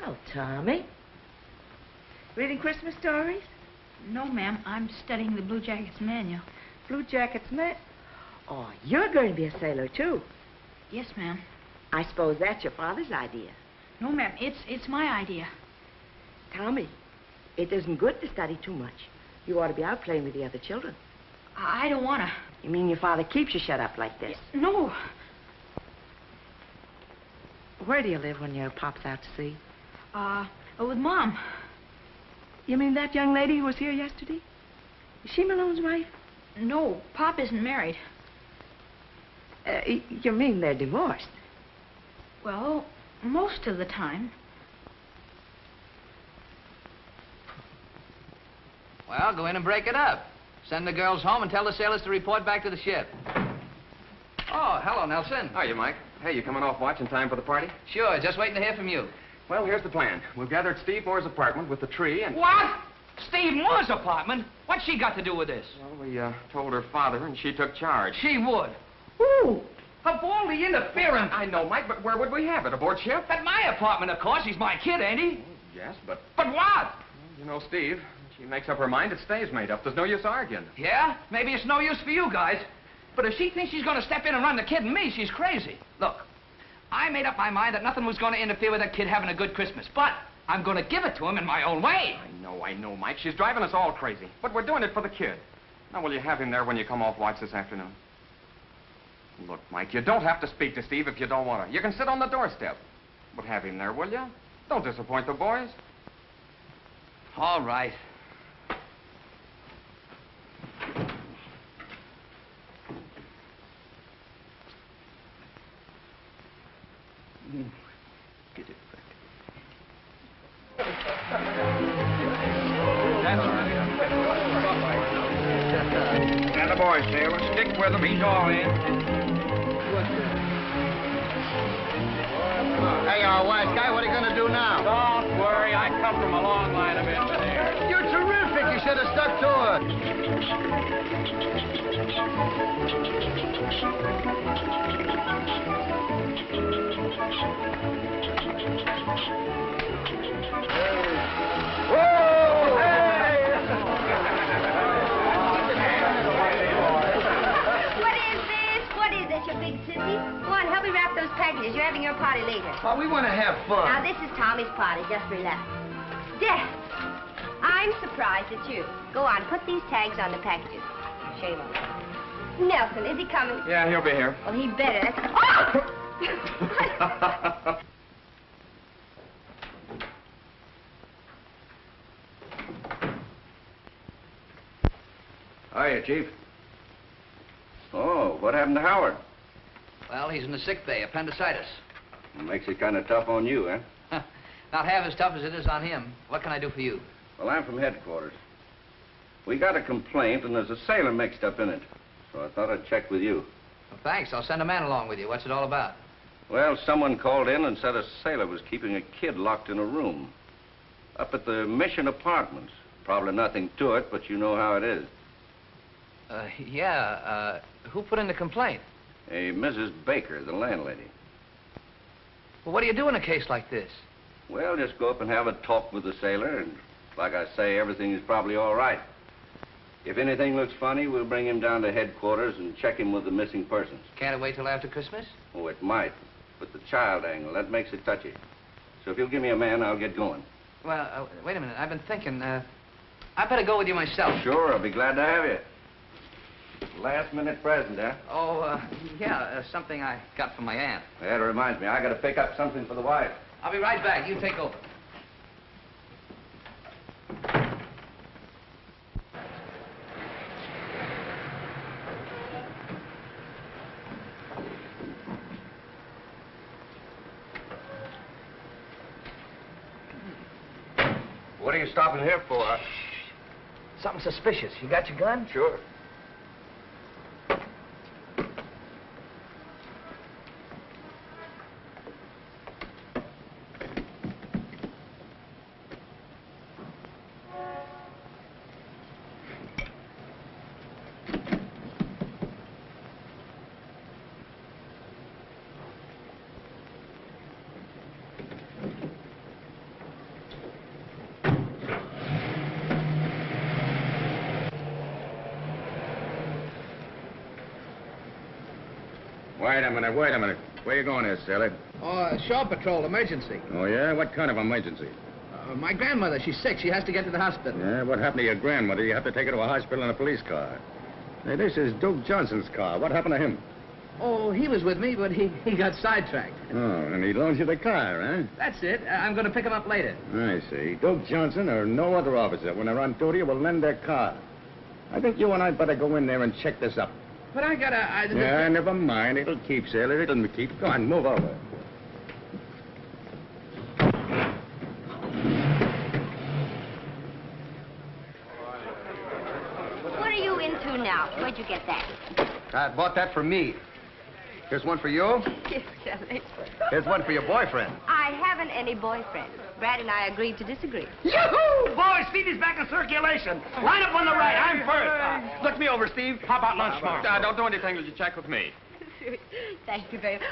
Oh, Tommy. Reading Christmas stories? No, ma'am. I'm studying the Blue Jackets manual. Blue Jackets, man? Oh, you're going to be a sailor, too. Yes, ma'am. I suppose that's your father's idea. No, ma'am. It's my idea. Tommy, it isn't good to study too much. You ought to be out playing with the other children. I don't want to. You mean your father keeps you shut up like this? No. Where do you live when your pop's out to sea? With Mom. You mean that young lady who was here yesterday? Is she Malone's wife? No, Pop isn't married. You mean they're divorced? Well, most of the time. Well, go in and break it up. Send the girls home and tell the sailors to report back to the ship. Oh, hello, Nelson. How are you, Mike? Hey, you coming off watch in time for the party? Sure, just waiting to hear from you. Well, here's the plan. We've gathered Steve Moore's apartment with the tree and... What? Steve Moore's apartment? What's she got to do with this? Well, we told her father and she took charge. She would. Who? Of all the interference. I know, Mike, but where would we have it? Aboard ship? At my apartment, of course. He's my kid, ain't he? Yes, but... But what? You know, Steve, she makes up her mind, it stays made up. There's no use arguing. Yeah? Maybe it's no use for you guys. But if she thinks she's going to step in and run the kid and me, she's crazy. Look, I made up my mind that nothing was going to interfere with that kid having a good Christmas. But I'm going to give it to him in my own way. I know, Mike. She's driving us all crazy. But we're doing it for the kid. Now, will you have him there when you come off watch this afternoon? Look, Mike, you don't have to speak to Steve if you don't want to. You can sit on the doorstep. But have him there, will you? Don't disappoint the boys. All right. Get it back. And the boy, sailor, stick with him. He's all in. Hey, wise guy, what are you going to do now? Don't worry, I come from a long line of engineers. You're terrific. You should have stuck to What is this, you big sissy? Go on, help me wrap those packages. You're having your party later. Well, we want to have fun. Now, this is Tommy's party. Just relax. Death. I'm surprised at you. Go on, put these tags on the packages. Shame on you. Nelson, is he coming? Yeah, he'll be here. Well, he better. Oh! Hiya, Chief. Oh, what happened to Howard? Well, he's in the sick bay, appendicitis. Makes it kind of tough on you, eh? Not half as tough as it is on him. What can I do for you? Well, I'm from headquarters. We got a complaint, and there's a sailor mixed up in it. So I thought I'd check with you. Well, thanks. I'll send a man along with you. What's it all about? Well, someone called in and said a sailor was keeping a kid locked in a room. Up at the Mission Apartments. Probably nothing to it, but you know how it is. Who put in the complaint? A Mrs. Baker, the landlady. Well, what do you do in a case like this? Well, just go up and have a talk with the sailor, and like I say, everything is probably all right. If anything looks funny, we'll bring him down to headquarters and check him with the missing persons. Can't it wait till after Christmas? Oh, it might, but the child angle, that makes it touchy. So if you'll give me a man, I'll get going. Well, wait a minute. I've been thinking, I better go with you myself. Sure, I'll be glad to have you. Last-minute present, huh? Oh, yeah, something I got from my aunt. That reminds me, I got to pick up something for the wife. I'll be right back. You take over. What are you stopping here for? Something suspicious. You got your gun? Sure. Wait a minute. Where you going there, sailor? Oh, shore patrol, emergency. Oh, yeah? What kind of emergency? My grandmother, she's sick. She has to get to the hospital. Yeah, what happened to your grandmother? You have to take her to a hospital in a police car. Hey, this is Duke Johnson's car. What happened to him? Oh, he was with me, but he got sidetracked. Oh, and he loans you the car, huh? That's it. I'm going to pick him up later. I see. Duke Johnson or no other officer, when they're on duty, will lend their car. I think you and I better go in there and check this up. But I gotta... Yeah, never mind. It'll keep, sailor. It'll keep. Go on, move over. What are you into now? Where'd you get that? I bought that for me. Here's one for you. Yes, Shelley. Here's one for your boyfriend. I haven't any boyfriend. Brad and I agreed to disagree. Yoo-hoo! Boys, Steve is back in circulation. Line up on the right. I'm first. Look me over, Steve. How about lunch tomorrow? Don't do anything till you check with me. Thank you very much.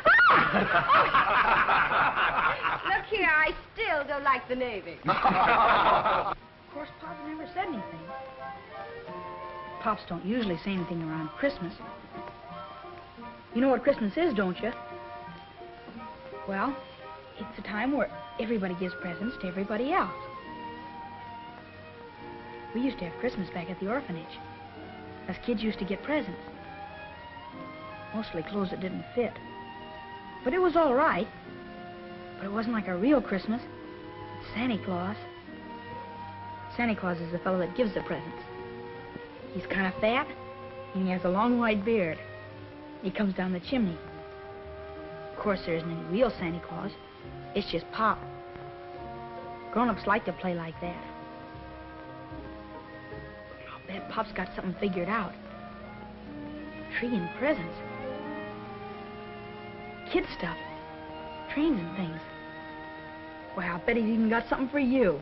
Look here, I still don't like the Navy. Of course, Pop never said anything. Pops don't usually say anything around Christmas. You know what Christmas is, don't you? Well, it's a time where everybody gives presents to everybody else. We used to have Christmas back at the orphanage. Us kids used to get presents. Mostly clothes that didn't fit. But it was all right. But it wasn't like a real Christmas. Santa Claus. Santa Claus is the fellow that gives the presents. He's kind of fat, and he has a long white beard. He comes down the chimney. Of course, there isn't any real Santa Claus. It's just Pop. Grown-ups like to play like that. I'll bet Pop's got something figured out. Tree and presents. Kid stuff. Trains and things. Well, I'll bet he's even got something for you.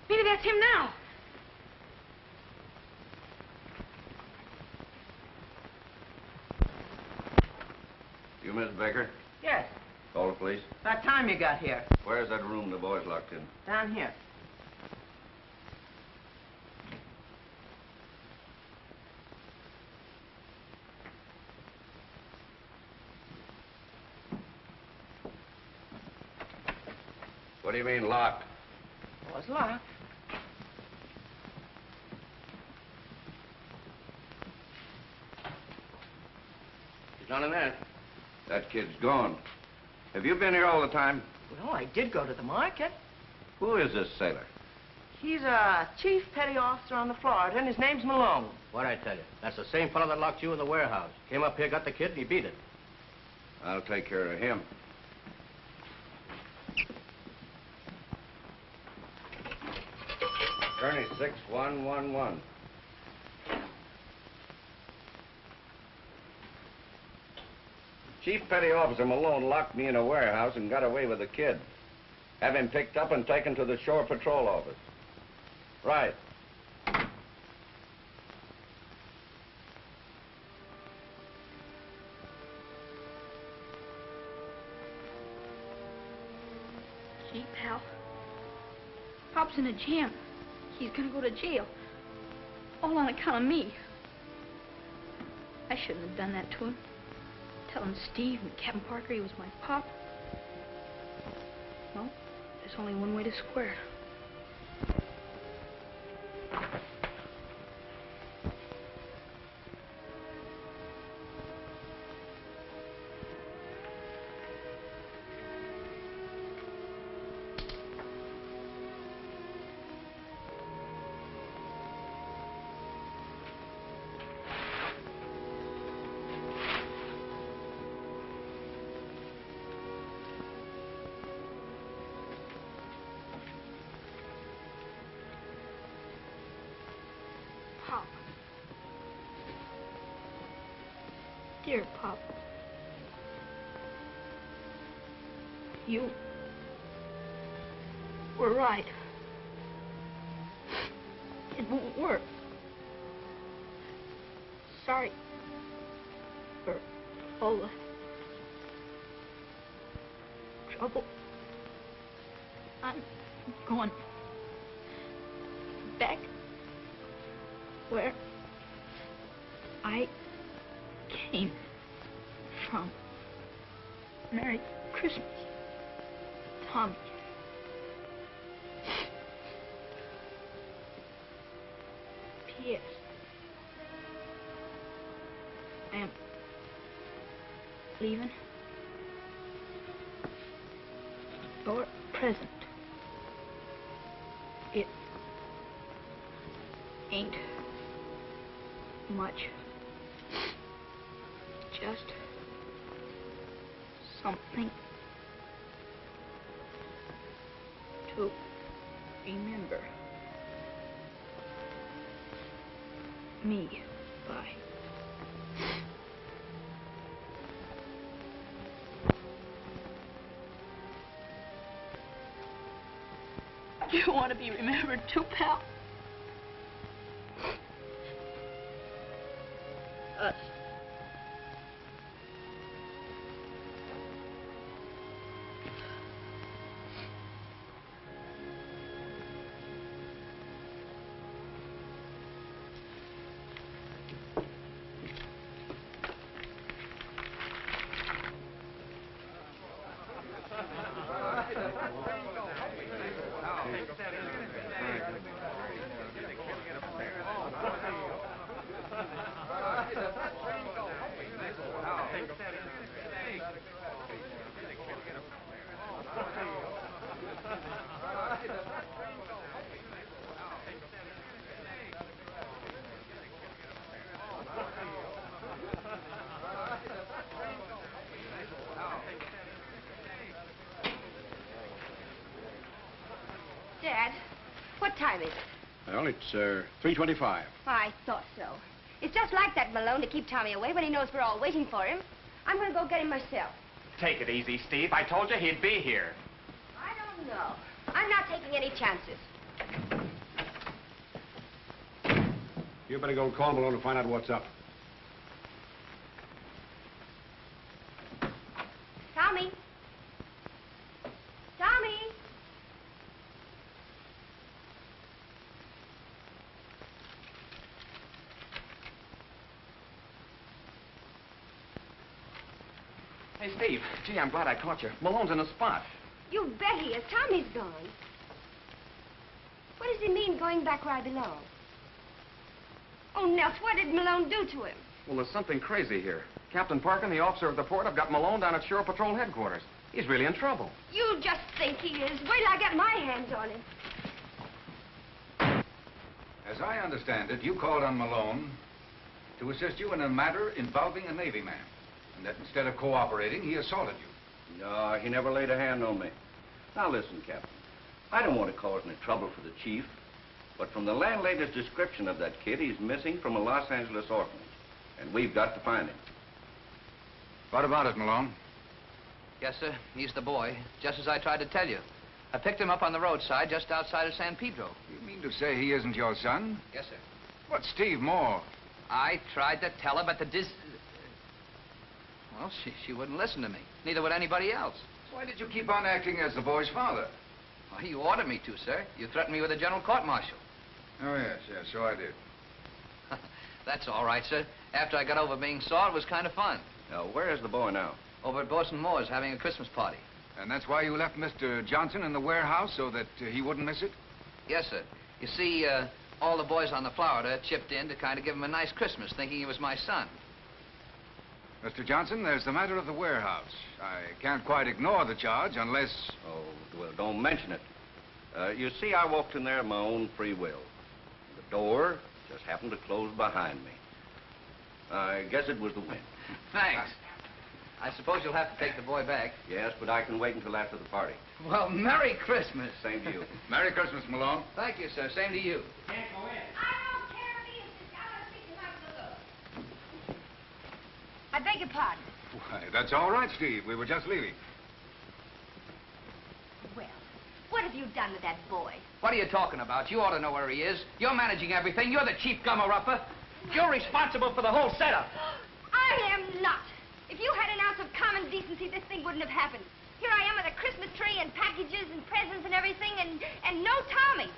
Maybe that's him now. You, Miss Baker? Yes. Call the police. About time you got here. Where's that room the boys locked in? Down here. What do you mean, locked? Well, it's locked. There's none in there. That kid's gone. Have you been here all the time? Well, I did go to the market. Who is this sailor? He's a chief petty officer on the Florida, and his name's Malone. What'd I tell you? That's the same fellow that locked you in the warehouse. Came up here, got the kid, and he beat it. I'll take care of him. Attorney 6111. Chief Petty Officer Malone locked me in a warehouse and got away with the kid. Have him picked up and taken to the Shore Patrol office. Right. Gee, pal. Pop's in a jam. He's gonna go to jail. All on account of me. I shouldn't have done that to him. Telling Steve and Captain Parker he was my pop. Well, there's only one way to square it. Pop. Dear Pop. You were right. It won't work. Sorry for all the trouble. I'm going back where I came from. Merry Christmas, Tommy. P.S. I am leaving your present. It ain't much. Just something to remember me by. You want to be remembered too, pal? Us. Dad, what time is it? Well, it's 3:25. I thought so. It's just like that Malone to keep Tommy away when he knows we're all waiting for him. I'm going to go get him myself. Take it easy, Steve. I told you he'd be here. I don't know. I'm not taking any chances. You better go call Malone and find out what's up. Tommy. Tommy. Hey, Steve. Gee, I'm glad I caught you. Malone's in a spot. You bet he is. Tommy's gone. What does he mean, going back where I belong? Oh, Nels, what did Malone do to him? Well, there's something crazy here. Captain Parker and the officer of the port have got Malone down at Shore Patrol headquarters. He's really in trouble. You just think he is. Wait till I get my hands on him. As I understand it, you called on Malone to assist you in a matter involving a Navy man. And that instead of cooperating, he assaulted you. No, he never laid a hand on me. Now listen, Captain. I don't want to cause any trouble for the chief, but from the landlady's description of that kid, he's missing from a Los Angeles orphanage. And we've got to find him. What about it, Malone? Yes, sir. He's the boy, just as I tried to tell you. I picked him up on the roadside just outside of San Pedro. You mean to say he isn't your son? Yes, sir. But Steve Moore. I tried to tell her, but well, she wouldn't listen to me. Neither would anybody else. Why did you keep on acting as the boy's father? Well, you ordered me to, sir. You threatened me with a general court-martial. Oh, yes, so I did. That's all right, sir. After I got over being sore, it was kind of fun. Now, where is the boy now? Over at Boston Moore's having a Christmas party. And that's why you left Mr. Johnson in the warehouse, so that he wouldn't miss it? Yes, sir. You see, all the boys on the Florida chipped in to kind of give him a nice Christmas, thinking he was my son. Mr. Johnson, there's the matter of the warehouse. I can't quite ignore the charge unless... Oh, well, don't mention it. You see, I walked in there of my own free will. The door just happened to close behind me. I guess it was the wind. Thanks. I suppose you'll have to take the boy back. Yes, but I can wait until after the party. Well, Merry Christmas. Same to you. Merry Christmas, Malone. Thank you, sir. Same to you. Can't go in. I beg your pardon. Why, that's all right, Steve. We were just leaving. Well, what have you done with that boy? What are you talking about? You ought to know where he is. You're managing everything. You're the chief gummer-upper. You're responsible for the whole setup. I am not. If you had an ounce of common decency, this thing wouldn't have happened. Here I am with a Christmas tree and packages and presents and everything, and no Tommy.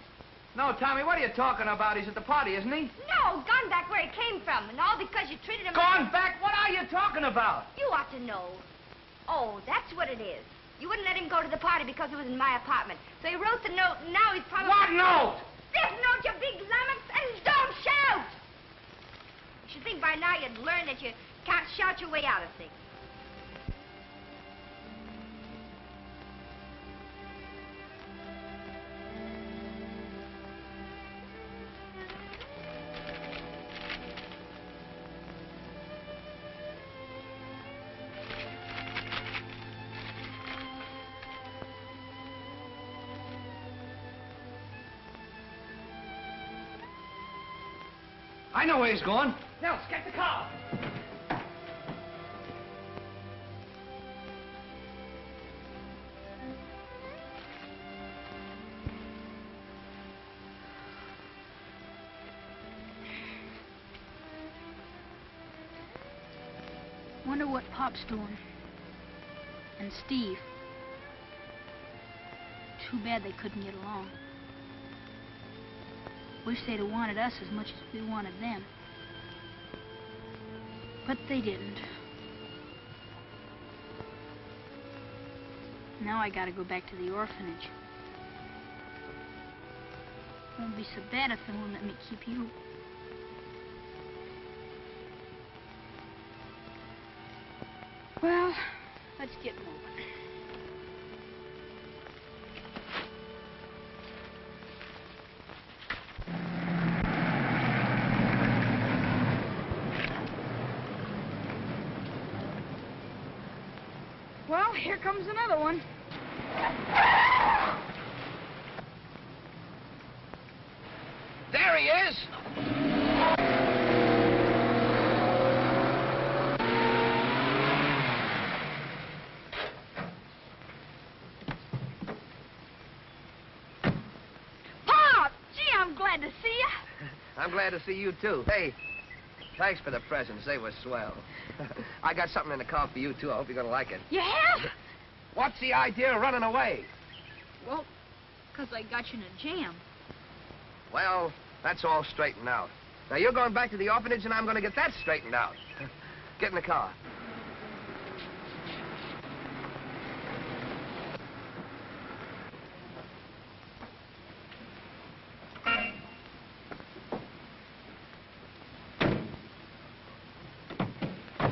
No, Tommy, what are you talking about? He's at the party, isn't he? No, gone back where he came from, and all because you treated him... Gone back? What are you talking about? You ought to know. Oh, that's what it is. You wouldn't let him go to the party because it was in my apartment. So he wrote the note, and now he's probably... What note? This note, you big lummox, and don't shout! You should think by now you'd learn that you can't shout your way out of things. I know where he's going. Nels, get the car. Wonder what Pop's doing. And Steve. Too bad they couldn't get along. Wish they'd have wanted us as much as we wanted them. But they didn't. Now I gotta go back to the orphanage. Won't be so bad if they won't let me keep you. Well, let's get moving. Well, here comes another one. There he is. Pop! Gee, I'm glad to see you. I'm glad to see you, too. Hey, thanks for the presents. They were swell. I got something in the car for you, too. I hope you're going to like it. You have? What's the idea of running away? Well, 'cause I got you in a jam. Well, that's all straightened out. Now, you're going back to the orphanage, and I'm going to get that straightened out. Get in the car.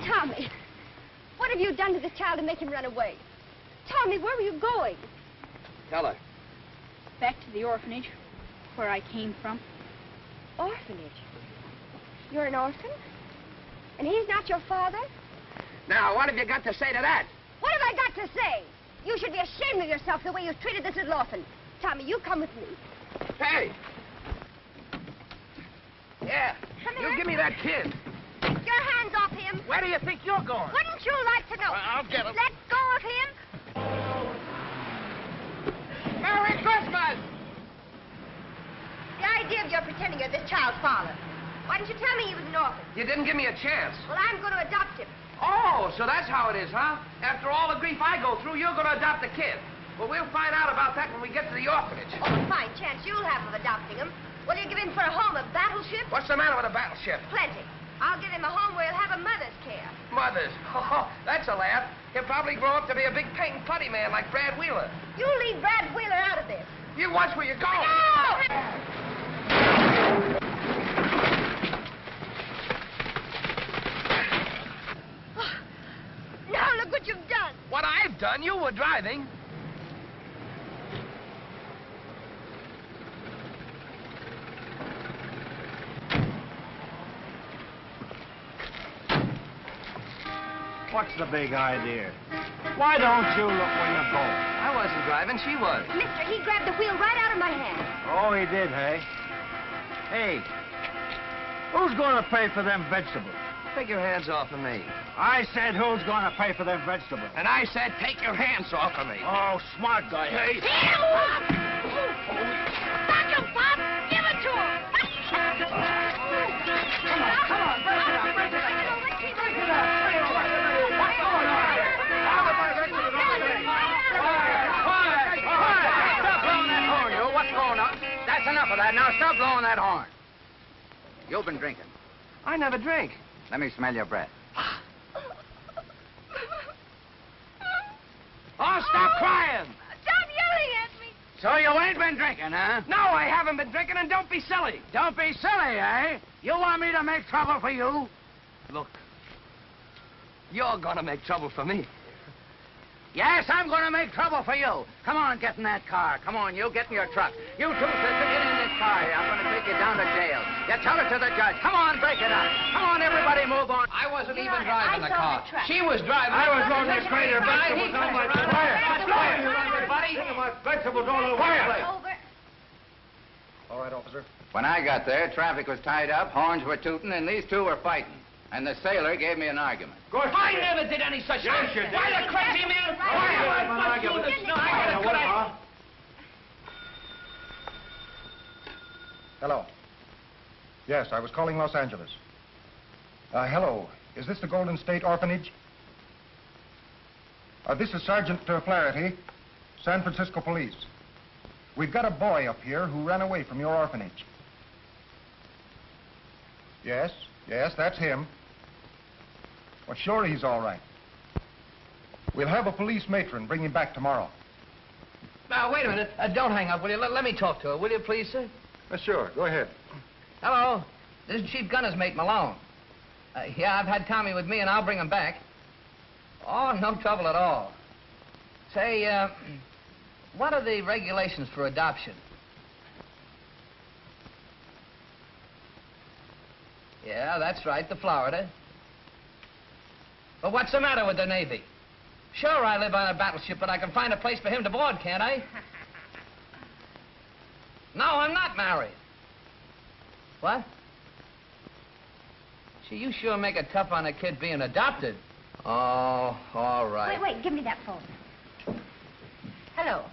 Tommy, what have you done to this child to make him run away? Tommy, where were you going? Tell her. Back to the orphanage, where I came from. Orphanage? You're an orphan? And he's not your father? Now, what have you got to say to that? What have I got to say? You should be ashamed of yourself the way you've treated this little orphan. Tommy, you come with me. Hey! Yeah, Come you here. give me that kid. Take your hands off him. Where do you think you're going? Wouldn't you like to know? I'll get him. Let go of him. Merry Christmas! The idea of your pretending you're this child's father. Why didn't you tell me he was an orphan? You didn't give me a chance. Well, I'm going to adopt him. Oh, so that's how it is, huh? After all the grief I go through, you're going to adopt a kid. Well, we'll find out about that when we get to the orphanage. Oh, a fine chance you'll have of adopting him. What do you give him for a home, a battleship? What's the matter with a battleship? Plenty. I'll give him a home where he'll have a mother's care. Mother's. Oh, that's a laugh. He'll probably grow up to be a big paint and putty man like Brad Wheeler. You leave Brad Wheeler out of this. You watch where you go. Now look what you've done. What I've done? You were driving. What's the big idea? Why don't you look where you're going? I wasn't driving. She was. Mister, he grabbed the wheel right out of my hand. Oh, he did, hey? Hey, who's going to pay for them vegetables? Take your hands off of me. I said who's going to pay for them vegetables? And I said take your hands off of me. Oh, smart guy, hey? Him, Pop! Fuck him, Pop! Give it to him! Come on, break it up, break it up. Break it up. What's going on here? Stop blowing that horn, you. What's going on? That's enough of that. Now stop blowing that horn. You've been drinking. I never drink. Let me smell your breath. Oh, stop crying! Stop yelling at me! So you ain't been drinking, huh? No, I haven't been drinking, and don't be silly. Don't be silly, eh? You want me to make trouble for you? Look, you're gonna make trouble for me. Yes, I'm going to make trouble for you. Come on, get in that car. Come on, you get in your truck. You too, sister, get in this car. I'm going to take you down to jail. You tell it to the judge. Come on, break it up. Come on, everybody, move on. I wasn't You're even right. driving the I saw car. the truck. She was driving. I was loading this crate of Right, vegetables on my vegetables all over the place. Over. All right, officer. When I got there, traffic was tied up, horns were tooting, and these two were fighting. And the sailor gave me an argument. I never did any such thing. Yes, you did. Why the crazy man? Hello. Yes, I was calling Los Angeles. Hello. Is this the Golden State Orphanage? This is Sergeant Flaherty, San Francisco Police. We've got a boy up here who ran away from your orphanage. Yes, that's him. Well, sure, he's all right. We'll have a police matron bring him back tomorrow. Now, wait a minute. Don't hang up, will you? Let me talk to her, will you, please, sir? Sure, go ahead. Hello. This is Chief Gunner's mate, Malone. Yeah, I've had Tommy with me, and I'll bring him back. Oh, no trouble at all. Say, what are the regulations for adoption? Yeah, that's right, the Florida. But what's the matter with the Navy? Sure, I live on a battleship, but I can find a place for him to board, can't I? No, I'm not married. What? Gee, you sure make it tough on a kid being adopted. Oh, all right. Wait, give me that phone. Hello.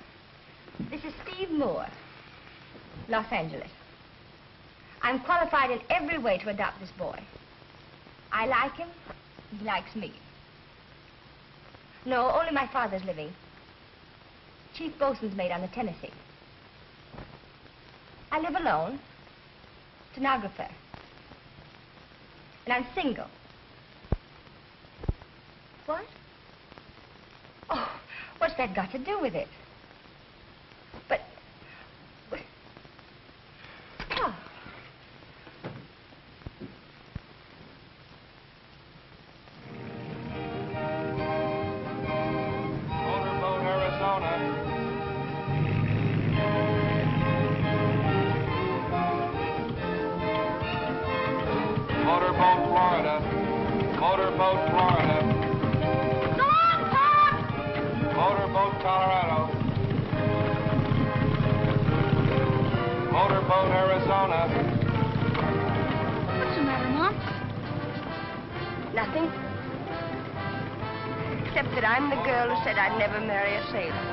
This is Steve Moore, Los Angeles. I'm qualified in every way to adopt this boy. I like him. He likes me. No, only my father's living. Chief boatswain's mate on the Tennessee. I live alone. Stenographer. And I'm single. What? Oh, what's that got to do with it? But... Oh. Motorboat, Arizona. Motorboat, Florida. Motorboat, Florida. Motorboat, Colorado. Motorboat, Arizona. What's the matter, Mom? Nothing. Except that I'm the girl who said I'd never marry a sailor.